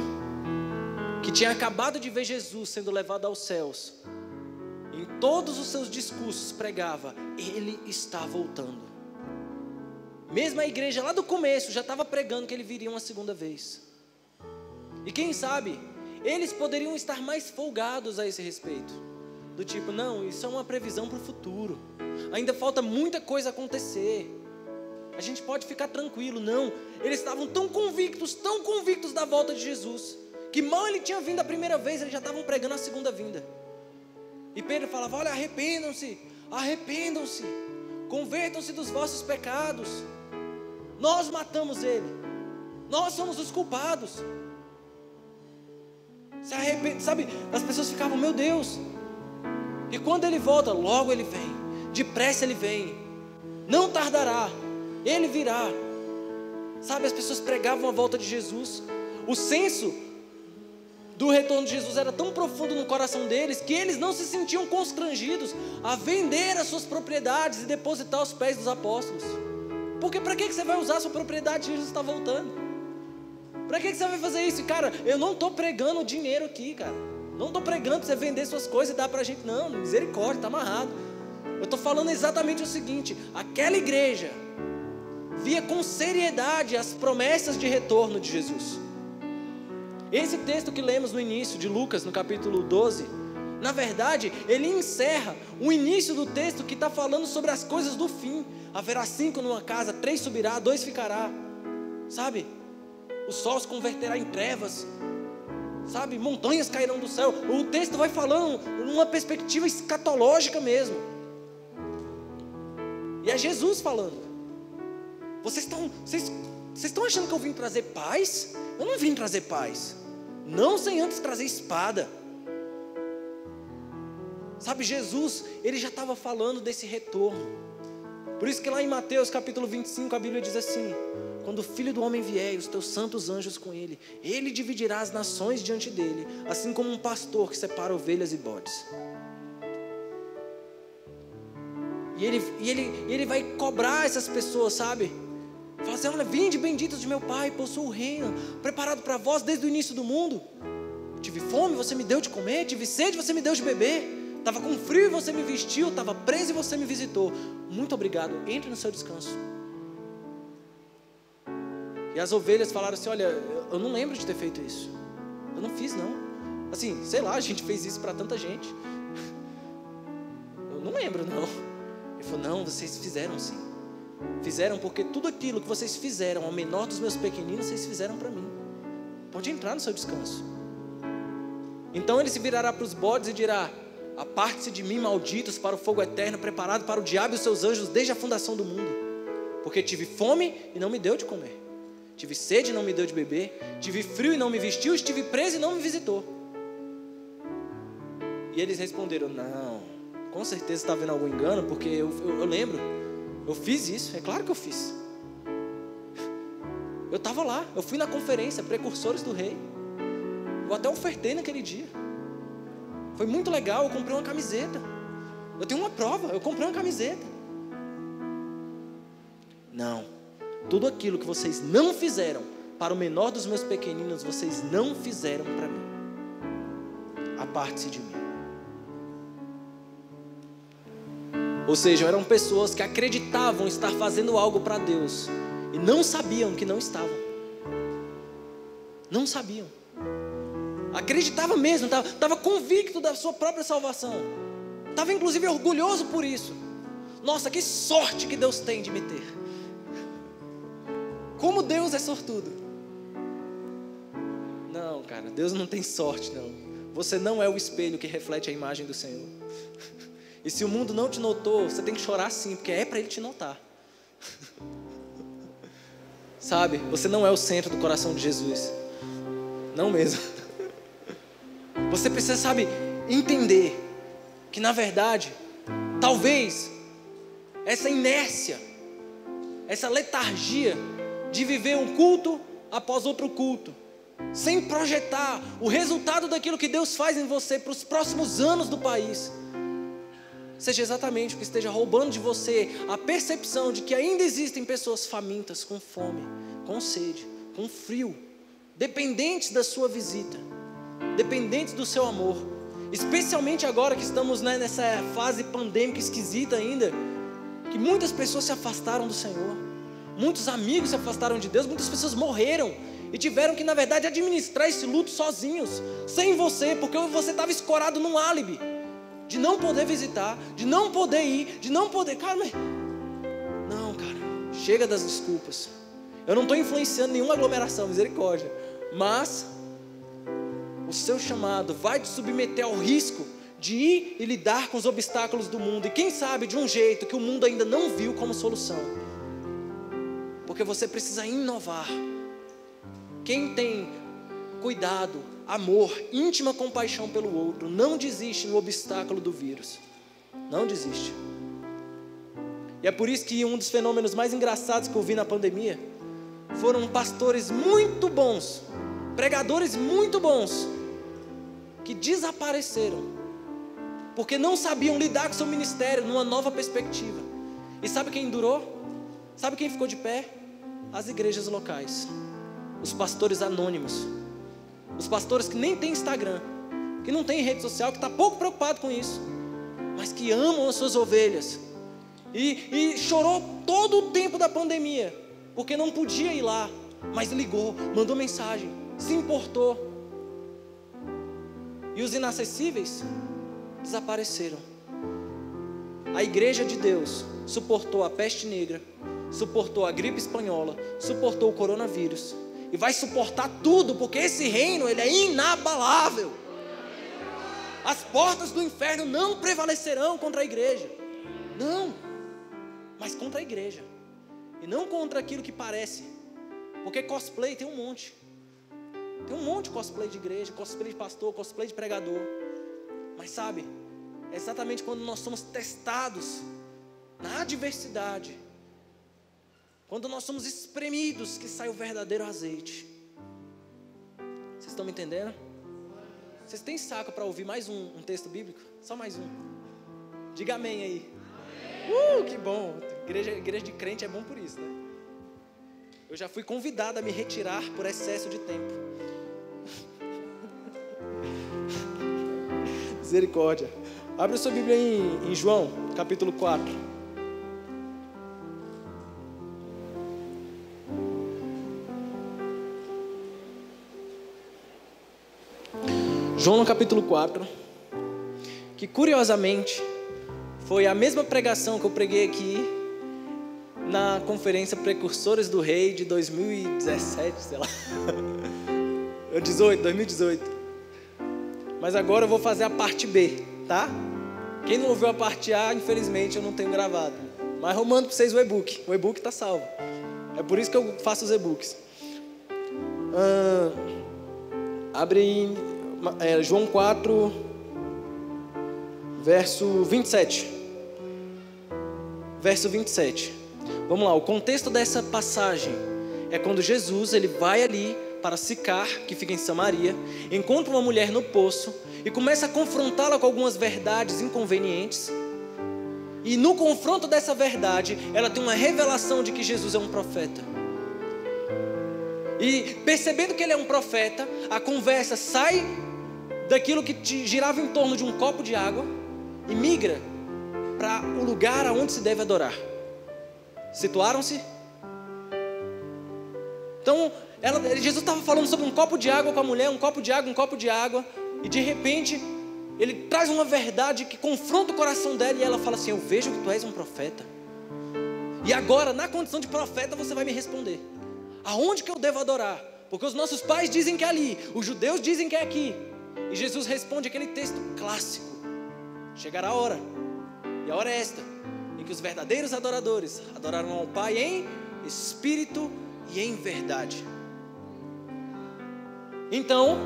que tinha acabado de ver Jesus sendo levado aos céus, em todos os seus discursos pregava: Ele está voltando. Mesmo a igreja lá do começo já estava pregando que Ele viria uma segunda vez. E quem sabe, eles poderiam estar mais folgados a esse respeito, do tipo, não, isso é uma previsão para o futuro. Ainda falta muita coisa acontecer. A gente pode ficar tranquilo. Não, eles estavam tão convictos da volta de Jesus, que mal ele tinha vindo a primeira vez, eles já estavam pregando a segunda vinda. E Pedro falava, olha, arrependam-se, convertam-se dos vossos pecados. Nós matamos ele, nós somos os culpados. Se arrepende, sabe, as pessoas ficavam, meu Deus. E quando ele volta, logo ele vem, depressa ele vem, não tardará, ele virá. Sabe, as pessoas pregavam a volta de Jesus. O senso do retorno de Jesus era tão profundo no coração deles, que eles não se sentiam constrangidos a vender as suas propriedades e depositar aos pés dos apóstolos. Porque para que você vai usar a sua propriedade se Jesus está voltando? Para que você vai fazer isso? Cara, eu não estou pregando dinheiro aqui, cara. Não estou pregando para você vender suas coisas e dar para a gente. Não, misericórdia, está amarrado. Eu estou falando exatamente o seguinte: aquela igreja via com seriedade as promessas de retorno de Jesus. Esse texto que lemos no início de Lucas, no capítulo 12, na verdade, ele encerra o início do texto que está falando sobre as coisas do fim. Haverá 5 numa casa, 3 subirá, 2 ficará. Sabe? O sol se converterá em trevas. Sabe? Montanhas cairão do céu. O texto vai falando numa perspectiva escatológica mesmo. E é Jesus falando. Vocês estão achando que eu vim trazer paz? Eu não vim trazer paz. Não sem antes trazer espada. Sabe, Jesus, ele já estava falando desse retorno. Por isso que lá em Mateus capítulo 25, a Bíblia diz assim: quando o Filho do Homem vier e os teus santos anjos com ele, ele dividirá as nações diante dele, assim como um pastor que separa ovelhas e bodes. E ele vai cobrar essas pessoas, sabe? Fala assim: olha, vinde benditos de meu Pai, possuo o reino preparado para vós desde o início do mundo. Tive fome, você me deu de comer. Tive sede, você me deu de beber. Estava com frio e você me vestiu. Estava preso e você me visitou. Muito obrigado, entre no seu descanso. E as ovelhas falaram assim: olha, eu não lembro de ter feito isso. Eu não fiz não. Assim, sei lá, a gente fez isso para tanta gente. Eu não lembro não. Ele falou: não, vocês fizeram sim. Fizeram porque tudo aquilo que vocês fizeram ao menor dos meus pequeninos, vocês fizeram para mim. Pode entrar no seu descanso. Então ele se virará para os bodes e dirá: aparte-se de mim, malditos, para o fogo eterno, preparado para o diabo e os seus anjos desde a fundação do mundo. Porque tive fome e não me deu de comer. Tive sede e não me deu de beber. Tive frio e não me vestiu. Estive preso e não me visitou. E eles responderam: não, com certeza está havendo algum engano, porque eu lembro. Eu fiz isso, é claro que eu fiz. Eu estava lá, eu fui na conferência, precursores do rei. Eu até ofertei naquele dia. Foi muito legal, eu comprei uma camiseta. Eu tenho uma prova, eu comprei uma camiseta. Não, tudo aquilo que vocês não fizeram para o menor dos meus pequeninos, vocês não fizeram para mim. Aparte-se de mim. Ou seja, eram pessoas que acreditavam estar fazendo algo para Deus e não sabiam que não estavam. Não sabiam. Acreditava mesmo, estava convicto da sua própria salvação. Estava inclusive orgulhoso por isso. Nossa, que sorte que Deus tem de me ter. Como Deus é sortudo. Não, cara, Deus não tem sorte não. Você não é o espelho que reflete a imagem do Senhor. E se o mundo não te notou, você tem que chorar sim, porque é para ele te notar. Sabe, você não é o centro do coração de Jesus. Não mesmo. Você precisa, sabe, entender que na verdade, talvez essa inércia, essa letargia de viver um culto após outro culto, sem projetar o resultado daquilo que Deus faz em você para os próximos anos do país, seja exatamente o que esteja roubando de você a percepção de que ainda existem pessoas famintas, com fome, com sede, com frio, dependentes da sua visita, dependentes do seu amor. Especialmente agora que estamos, né, nessa fase pandêmica esquisita ainda, que muitas pessoas se afastaram do Senhor, muitos amigos se afastaram de Deus, muitas pessoas morreram e tiveram que na verdade administrar esse luto sozinhos, sem você, porque você estava escorado num álibi. de não poder visitar, de não poder ir, de não poder... Cara, mas... Não, cara, chega das desculpas. Eu não estou influenciando nenhuma aglomeração, misericórdia. Mas o seu chamado vai te submeter ao risco de ir e lidar com os obstáculos do mundo. E quem sabe de um jeito que o mundo ainda não viu como solução. Porque você precisa inovar. Quem tem cuidado, amor, íntima compaixão pelo outro, não desiste no obstáculo do vírus. Não desiste. E é por isso que um dos fenômenos mais engraçados que eu vi na pandemia foram pastores muito bons, pregadores muito bons, que desapareceram, porque não sabiam lidar com seu ministério numa nova perspectiva. E sabe quem durou? Sabe quem ficou de pé? As igrejas locais, os pastores anônimos, os pastores que nem têm Instagram, que não têm rede social, que está pouco preocupado com isso, mas que amam as suas ovelhas, e chorou todo o tempo da pandemia, porque não podia ir lá, mas ligou, mandou mensagem, se importou. E os inacessíveis desapareceram. A igreja de Deus suportou a peste negra, suportou a gripe espanhola, suportou o coronavírus, e vai suportar tudo, porque esse reino, ele é inabalável. As portas do inferno não prevalecerão contra a igreja. Não, mas contra a igreja. E não contra aquilo que parece. Porque cosplay tem um monte. Tem um monte de cosplay de igreja, cosplay de pastor, cosplay de pregador. Mas sabe, é exatamente quando nós somos testados na adversidade, quando nós somos espremidos, que sai o verdadeiro azeite. Vocês estão me entendendo? Vocês têm saco para ouvir mais um texto bíblico? Só mais um. Diga amém aí. Que bom. Igreja de crente é bom por isso, né? Eu já fui convidado a me retirar por excesso de tempo. Misericórdia. Abre a sua Bíblia em João, capítulo 4. João no capítulo 4, que curiosamente foi a mesma pregação que eu preguei aqui na conferência Precursores do Rei de 2017, sei lá, 2018. Mas agora eu vou fazer a parte B, tá? Quem não ouviu a parte A, infelizmente eu não tenho gravado, mas eu mando para vocês o e-book está salvo. É por isso que eu faço os e-books. Abre em João 4, verso 27. Verso 27. Vamos lá, o contexto dessa passagem é quando Jesus ele vai ali para Sicar, que fica em Samaria, encontra uma mulher no poço e começa a confrontá-la com algumas verdades inconvenientes. E no confronto dessa verdade, ela tem uma revelação de que Jesus é um profeta. E percebendo que ele é um profeta, a conversa sai daquilo que girava em torno de um copo de água e migra para o lugar aonde se deve adorar. Situaram-se? Então, Jesus estava falando sobre um copo de água com a mulher, um copo de água, e de repente, ele traz uma verdade que confronta o coração dela, e ela fala assim: eu vejo que tu és um profeta, e agora, na condição de profeta, você vai me responder, aonde que eu devo adorar? Porque os nossos pais dizem que é ali, os judeus dizem que é aqui, e Jesus responde aquele texto clássico: chegará a hora, e a hora é esta, em que os verdadeiros adoradores adorarão ao Pai em espírito e em verdade. Então,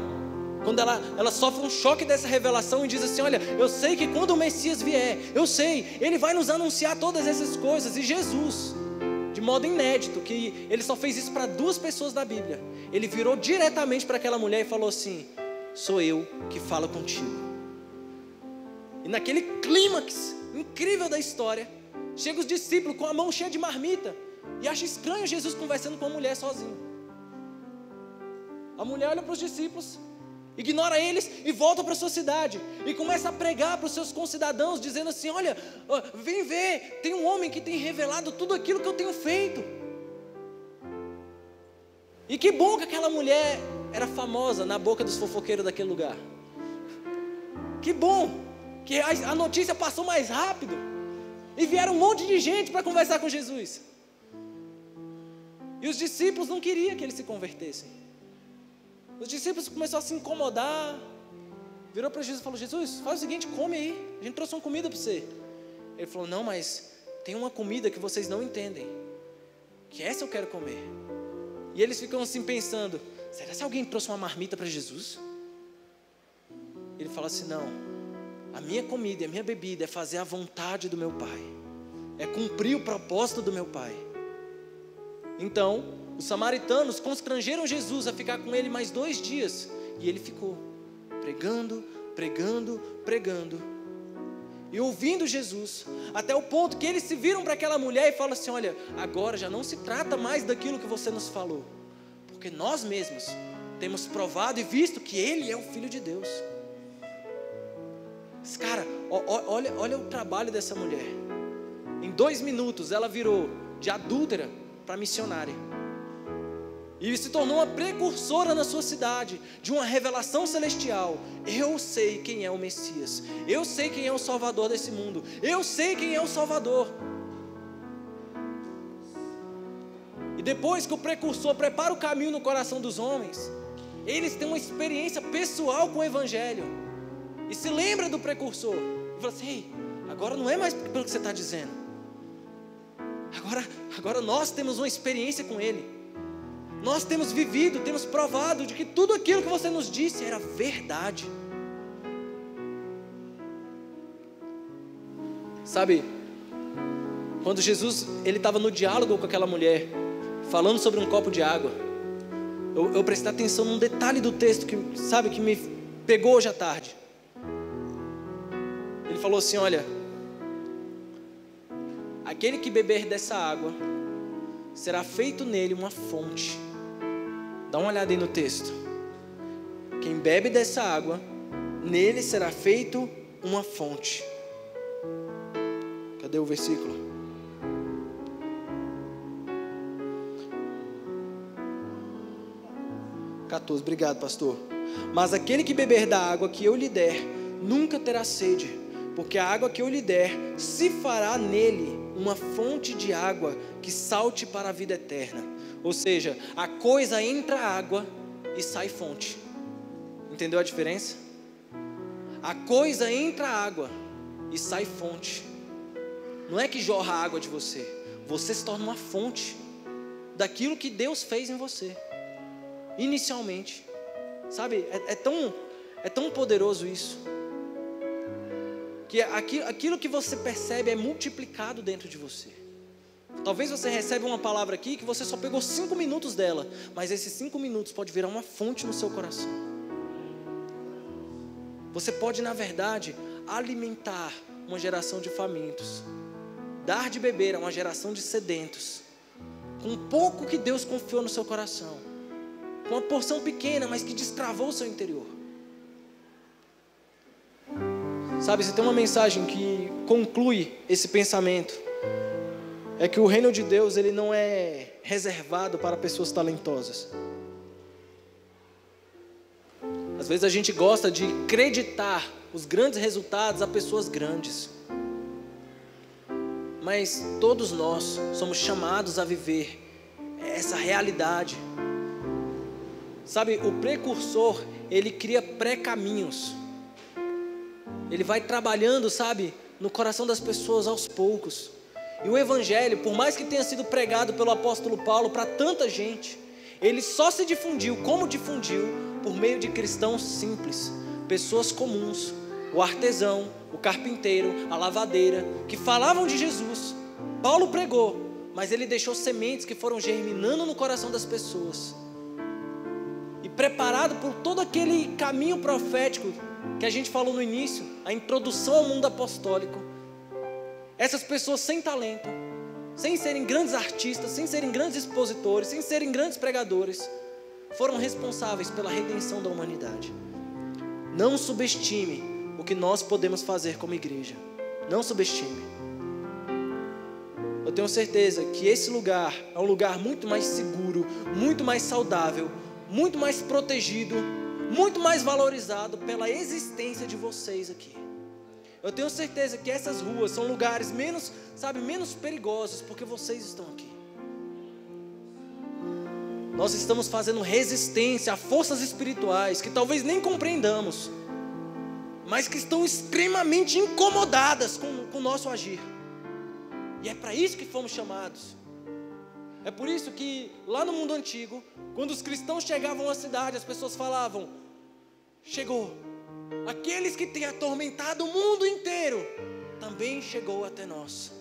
quando ela sofre um choque dessa revelação e diz assim: olha, eu sei que quando o Messias vier, eu sei, ele vai nos anunciar todas essas coisas. E Jesus, de modo inédito, que ele só fez isso para 2 pessoas da Bíblia, ele virou diretamente para aquela mulher e falou assim: sou eu que falo contigo. E naquele clímax incrível da história, chega os discípulos com a mão cheia de marmita e acha estranho Jesus conversando com a mulher sozinho. A mulher olha para os discípulos, ignora eles e volta para a sua cidade e começa a pregar para os seus concidadãos, dizendo assim: olha, vem ver, tem um homem que tem revelado tudo aquilo que eu tenho feito. E que bom que aquela mulher era famosa na boca dos fofoqueiros daquele lugar. Que bom, que a notícia passou mais rápido. E vieram um monte de gente para conversar com Jesus. E os discípulos não queriam que eles se convertessem. Os discípulos começaram a se incomodar. Virou para Jesus e falou: Jesus, faz o seguinte, come aí. A gente trouxe uma comida para você. Ele falou: não, mas tem uma comida que vocês não entendem, que essa eu quero comer. E eles ficam assim pensando: será que alguém trouxe uma marmita para Jesus? Ele fala assim: não, a minha comida e a minha bebida é fazer a vontade do meu Pai, é cumprir o propósito do meu Pai. Então, os samaritanos constrangeram Jesus a ficar com ele mais 2 dias. E ele ficou pregando, pregando, pregando. E ouvindo Jesus, até o ponto que eles se viram para aquela mulher e falam assim: olha, agora já não se trata mais daquilo que você nos falou, porque nós mesmos temos provado e visto que Ele é o Filho de Deus. Mas, cara, olha o trabalho dessa mulher. Em 2 minutos ela virou de adúltera para missionária. E se tornou uma precursora na sua cidade de uma revelação celestial. Eu sei quem é o Messias. Eu sei quem é o Salvador desse mundo. Eu sei quem é o Salvador. E depois que o precursor prepara o caminho no coração dos homens, eles têm uma experiência pessoal com o Evangelho. E se lembra do precursor. E fala assim: ei, agora não é mais pelo que você está dizendo. Agora nós temos uma experiência com Ele. Nós temos vivido, temos provado de que tudo aquilo que você nos disse era verdade. Sabe, quando Jesus estava no diálogo com aquela mulher, falando sobre um copo de água, eu prestei atenção num detalhe do texto que me pegou hoje à tarde. Ele falou assim: olha, aquele que beber dessa água, será feito nele uma fonte. Dá uma olhada aí no texto. Quem bebe dessa água, nele será feito uma fonte. Cadê o versículo? (14) Obrigado, pastor. Mas aquele que beber da água que eu lhe der, nunca terá sede, porque a água que eu lhe der se fará nele uma fonte de água que salte para a vida eterna. Ou seja, a coisa entra água e sai fonte. Entendeu a diferença? A coisa entra água e sai fonte. Não é que jorra água de você, você se torna uma fonte daquilo que Deus fez em você inicialmente. Sabe, é tão poderoso isso, que aquilo que você percebe é multiplicado dentro de você. Talvez você receba uma palavra aqui que você só pegou 5 minutos dela, mas esses 5 minutos pode virar uma fonte no seu coração. Você pode, na verdade, alimentar uma geração de famintos, dar de beber a uma geração de sedentos, com um pouco que Deus confiou no seu coração, com uma porção pequena, mas que destravou o seu interior. Sabe, se tem uma mensagem que conclui esse pensamento, é que o reino de Deus, ele não é reservado para pessoas talentosas. Às vezes a gente gosta de acreditar os grandes resultados a pessoas grandes, mas todos nós somos chamados a viver essa realidade. Sabe, o precursor, ele cria pré-caminhos. Ele vai trabalhando, sabe, no coração das pessoas aos poucos. E o Evangelho, por mais que tenha sido pregado pelo apóstolo Paulo para tanta gente, ele só se difundiu como difundiu por meio de cristãos simples, pessoas comuns, o artesão, o carpinteiro, a lavadeira, que falavam de Jesus. Paulo pregou, mas ele deixou sementes que foram germinando no coração das pessoas. E preparado por todo aquele caminho profético que a gente falou no início, a introdução ao mundo apostólico, essas pessoas sem talento, sem serem grandes artistas, sem serem grandes expositores, sem serem grandes pregadores, foram responsáveis pela redenção da humanidade. Não subestime o que nós podemos fazer como igreja. Não subestime. Eu tenho certeza que esse lugar é um lugar muito mais seguro, muito mais saudável, muito mais protegido, muito mais valorizado pela existência de vocês aqui. Eu tenho certeza que essas ruas são lugares menos perigosos, porque vocês estão aqui. Nós estamos fazendo resistência a forças espirituais que talvez nem compreendamos, mas que estão extremamente incomodadas com o nosso agir. E é para isso que fomos chamados. É por isso que lá no mundo antigo, quando os cristãos chegavam à cidade, as pessoas falavam: chegou, aqueles que têm atormentado o mundo inteiro, também chegou até nós.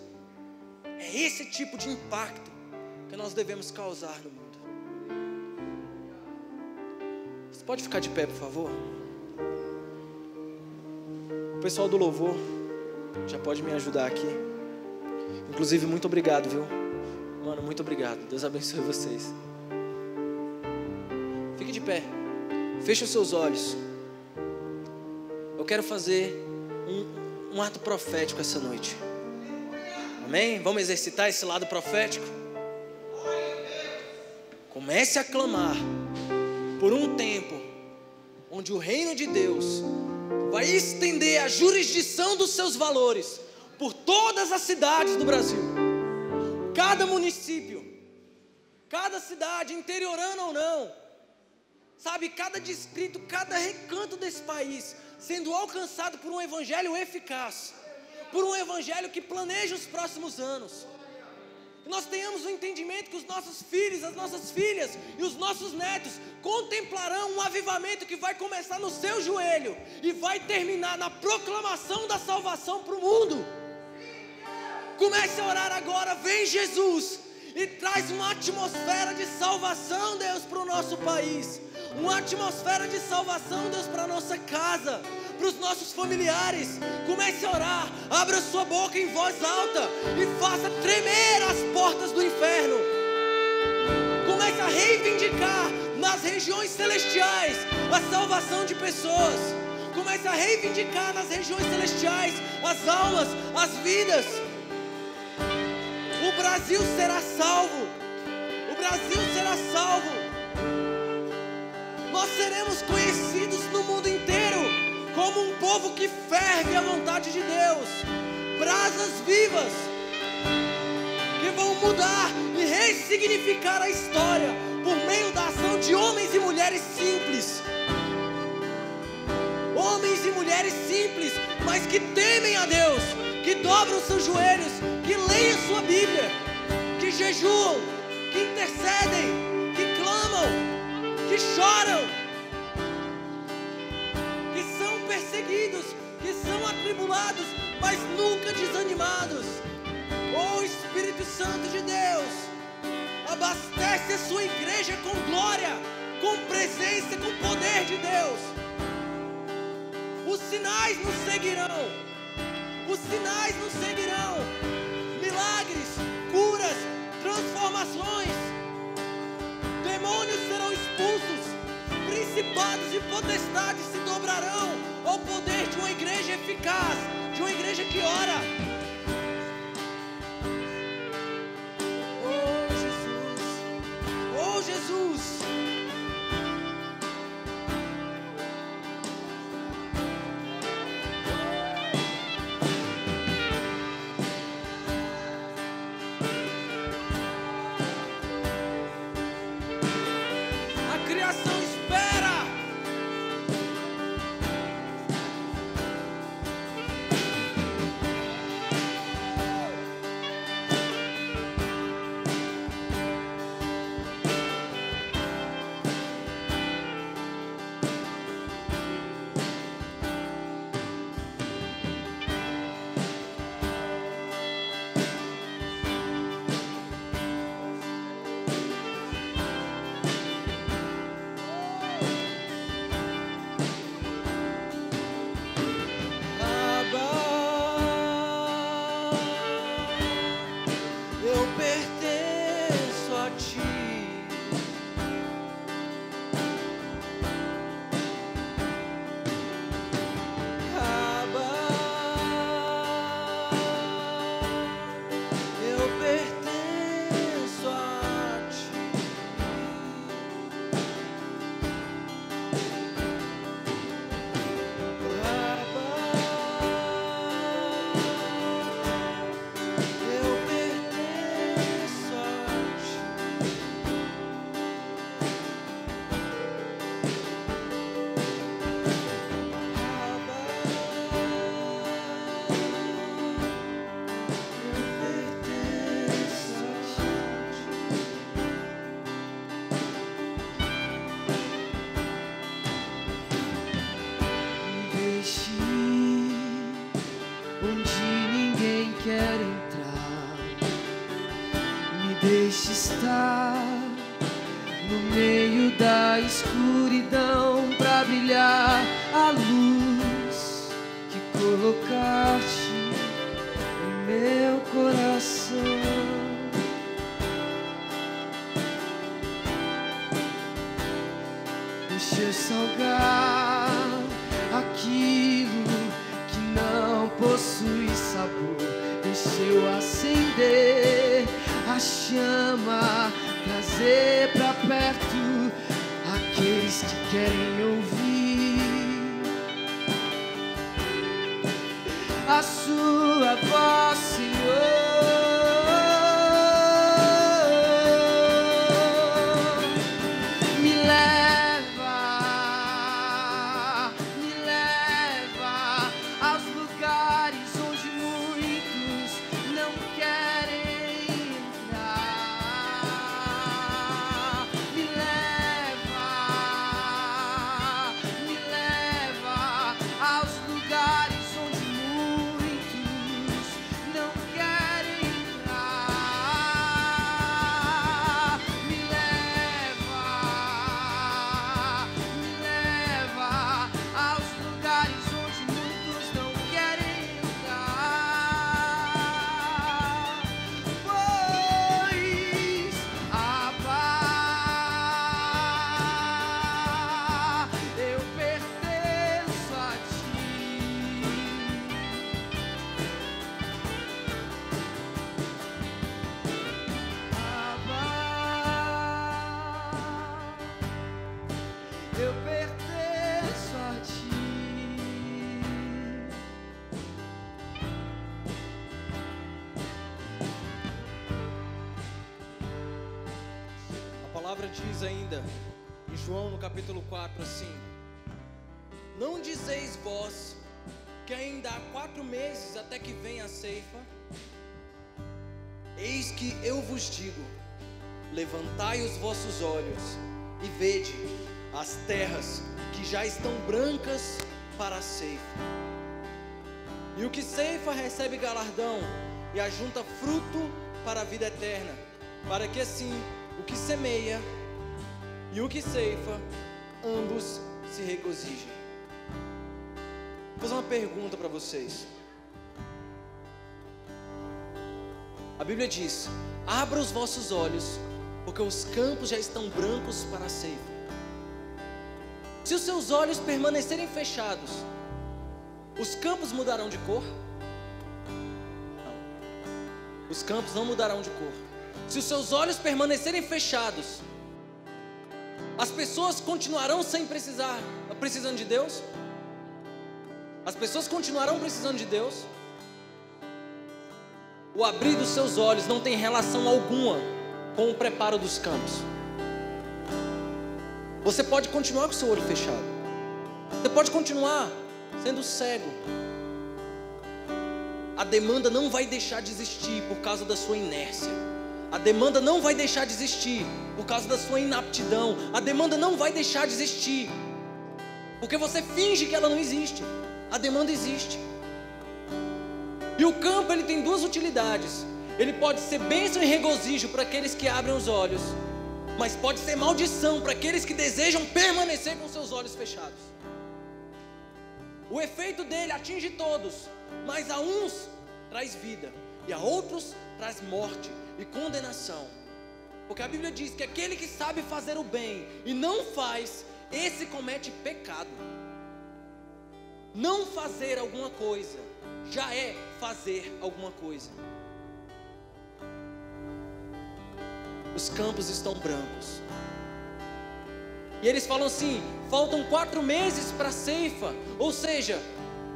É esse tipo de impacto que nós devemos causar no mundo. Você pode ficar de pé, por favor? O pessoal do louvor já pode me ajudar aqui. Inclusive, muito obrigado, viu? Mano, muito obrigado. Deus abençoe vocês. Fique de pé. Feche os seus olhos. Eu quero fazer um ato profético essa noite. Amém? Vamos exercitar esse lado profético? Comece a clamar por um tempo onde o reino de Deus vai estender a jurisdição dos seus valores por todas as cidades do Brasil. Cada município, cada cidade, interiorana ou não, sabe, cada distrito, cada recanto desse país sendo alcançado por um evangelho eficaz, por um evangelho que planeja os próximos anos. Que nós tenhamos o entendimento que os nossos filhos, as nossas filhas e os nossos netos contemplarão um avivamento que vai começar no seu joelho e vai terminar na proclamação da salvação para o mundo. Comece a orar agora, vem Jesus e traz uma atmosfera de salvação, Deus, para o nosso país. Uma atmosfera de salvação, Deus, para a nossa casa, para os nossos familiares. Comece a orar, abra sua boca em voz alta e faça tremer as portas do inferno. Comece a reivindicar nas regiões celestiais a salvação de pessoas. Comece a reivindicar nas regiões celestiais as almas, as vidas. O Brasil será salvo. O Brasil será salvo. Nós seremos conhecidos no mundo inteiro como um povo que ferve a vontade de Deus. Brasas vivas que vão mudar e ressignificar a história por meio da ação de homens e mulheres simples. Homens e mulheres simples, mas que temem a Deus, que dobram seus joelhos, que leem a sua Bíblia, que jejuam, que intercedem, que clamam, que choram, que são perseguidos, que são atribulados, mas nunca desanimados. Oh Espírito Santo de Deus, abastece a sua igreja com glória, com presença, com poder de Deus. Os sinais nos seguirão. Os sinais nos seguirão. Milagres, curas, transformações. Demônios serão expulsos. Principados e potestades se dobrarão ao poder de uma igreja eficaz, de uma igreja que ora. Oh Jesus, oh Jesus. está no meio da escuridão pra brilhar a luz que colocaste em meu coração. Deixa eu salgar aquilo que não possui sabor. Deixa eu acender a chama, trazer pra perto aqueles que querem ouvir a sua voz, Senhor. Me leva aos lugares onde muitos não querem entrar. Me leva aos lugares onde muitos não querem entrar. Me leva aos lugares onde muitos não querem entrar. Pois, Abba, eu pertenço a ti. Abba, eu pertenço a ti. A palavra diz ainda, em João no capítulo 4, assim: não dizeis vós que ainda há 4 meses até que venha a ceifa? Eis que eu vos digo, levantai os vossos olhos e vede as terras que já estão brancas para a ceifa. E o que ceifa recebe galardão e ajunta fruto para a vida eterna, para que assim o que semeia e o que ceifa, ambos se regozijem. Vou fazer uma pergunta para vocês. A Bíblia diz: abra os vossos olhos, porque os campos já estão brancos para a ceifa. Se os seus olhos permanecerem fechados, os campos mudarão de cor? Não. Os campos não mudarão de cor. Se os seus olhos permanecerem fechados, as pessoas continuarão precisando de Deus? As pessoas continuarão precisando de Deus? O abrir dos seus olhos não tem relação alguma com o preparo dos campos. Você pode continuar com o seu olho fechado. Você pode continuar sendo cego. A demanda não vai deixar de existir por causa da sua inércia. A demanda não vai deixar de existir por causa da sua inaptidão. A demanda não vai deixar de existir porque você finge que ela não existe. A demanda existe. E o campo, ele tem 2 utilidades. Ele pode ser bênção e regozijo para aqueles que abrem os olhos, mas pode ser maldição para aqueles que desejam permanecer com seus olhos fechados. O efeito dele atinge todos, mas a uns traz vida e a outros traz morte e condenação. Porque a Bíblia diz que aquele que sabe fazer o bem e não faz, esse comete pecado. Não fazer alguma coisa já é fazer alguma coisa. Os campos estão brancos. E eles falam assim: faltam 4 meses para a ceifa. Ou seja,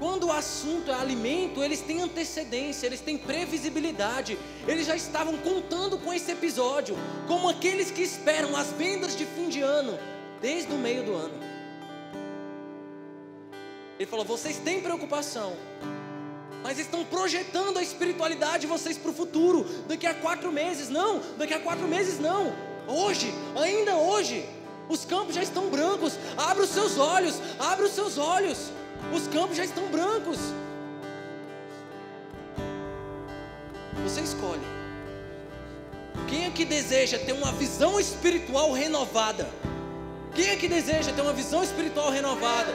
quando o assunto é alimento, eles têm antecedência, eles têm previsibilidade. Eles já estavam contando com esse episódio, como aqueles que esperam as vendas de fim de ano, desde o meio do ano. Ele falou: vocês têm preocupação, mas estão projetando a espiritualidade de vocês para o futuro. Daqui a 4 meses, não. Daqui a 4 meses, não. Hoje, ainda hoje, os campos já estão brancos. Abra os seus olhos, abra os seus olhos. Os campos já estão brancos. Você escolhe. Quem é que deseja ter uma visão espiritual renovada? Quem é que deseja ter uma visão espiritual renovada?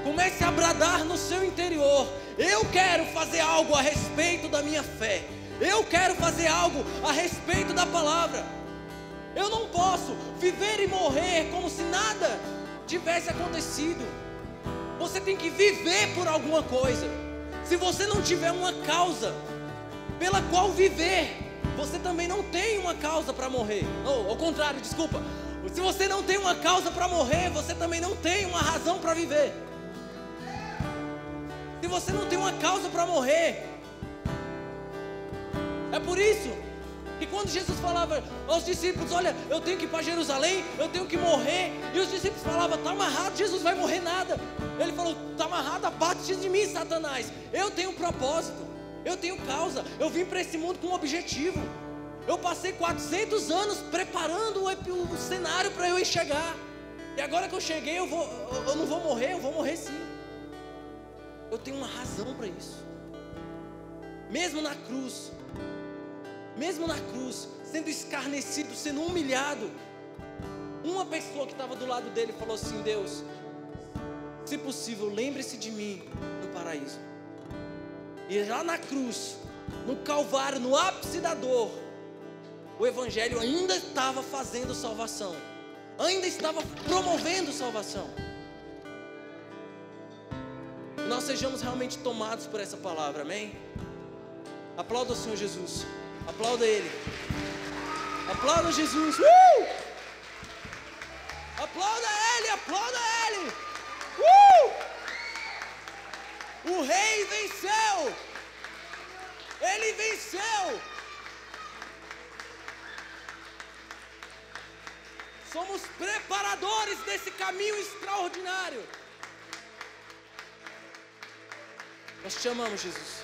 Comece a bradar no seu interior: eu quero fazer algo a respeito da minha fé. Eu quero fazer algo a respeito da palavra. Eu não posso viver e morrer como se nada tivesse acontecido. Você tem que viver por alguma coisa. Se você não tiver uma causa pela qual viver, você também não tem uma causa para morrer. Ou, ao contrário, desculpa. Se você não tem uma causa para morrer, você também não tem uma razão para viver. Se você não tem uma causa para morrer, é por isso que quando Jesus falava aos discípulos: olha, eu tenho que ir para Jerusalém, eu tenho que morrer. E os discípulos falavam: está amarrado, Jesus vai morrer nada. Ele falou: está amarrado, aparte de mim, Satanás. Eu tenho um propósito, eu tenho causa. Eu vim para esse mundo com um objetivo. Eu passei 400 anos preparando o cenário para eu chegar. E agora que eu cheguei, eu não vou morrer, eu vou morrer sim. Eu tenho uma razão para isso. Mesmo na cruz, sendo escarnecido, sendo humilhado, uma pessoa que estava do lado dele falou assim: Deus, se possível, lembre-se de mim no paraíso. E lá na cruz, no Calvário, no ápice da dor, o Evangelho ainda estava fazendo salvação, ainda estava promovendo salvação. Nós sejamos realmente tomados por essa palavra, amém? Aplauda o Senhor Jesus, aplauda Ele, aplauda Jesus, aplauda Ele, aplauda Ele, o Rei venceu, Ele venceu. Somos preparadores desse caminho extraordinário. Nós te amamos, Jesus.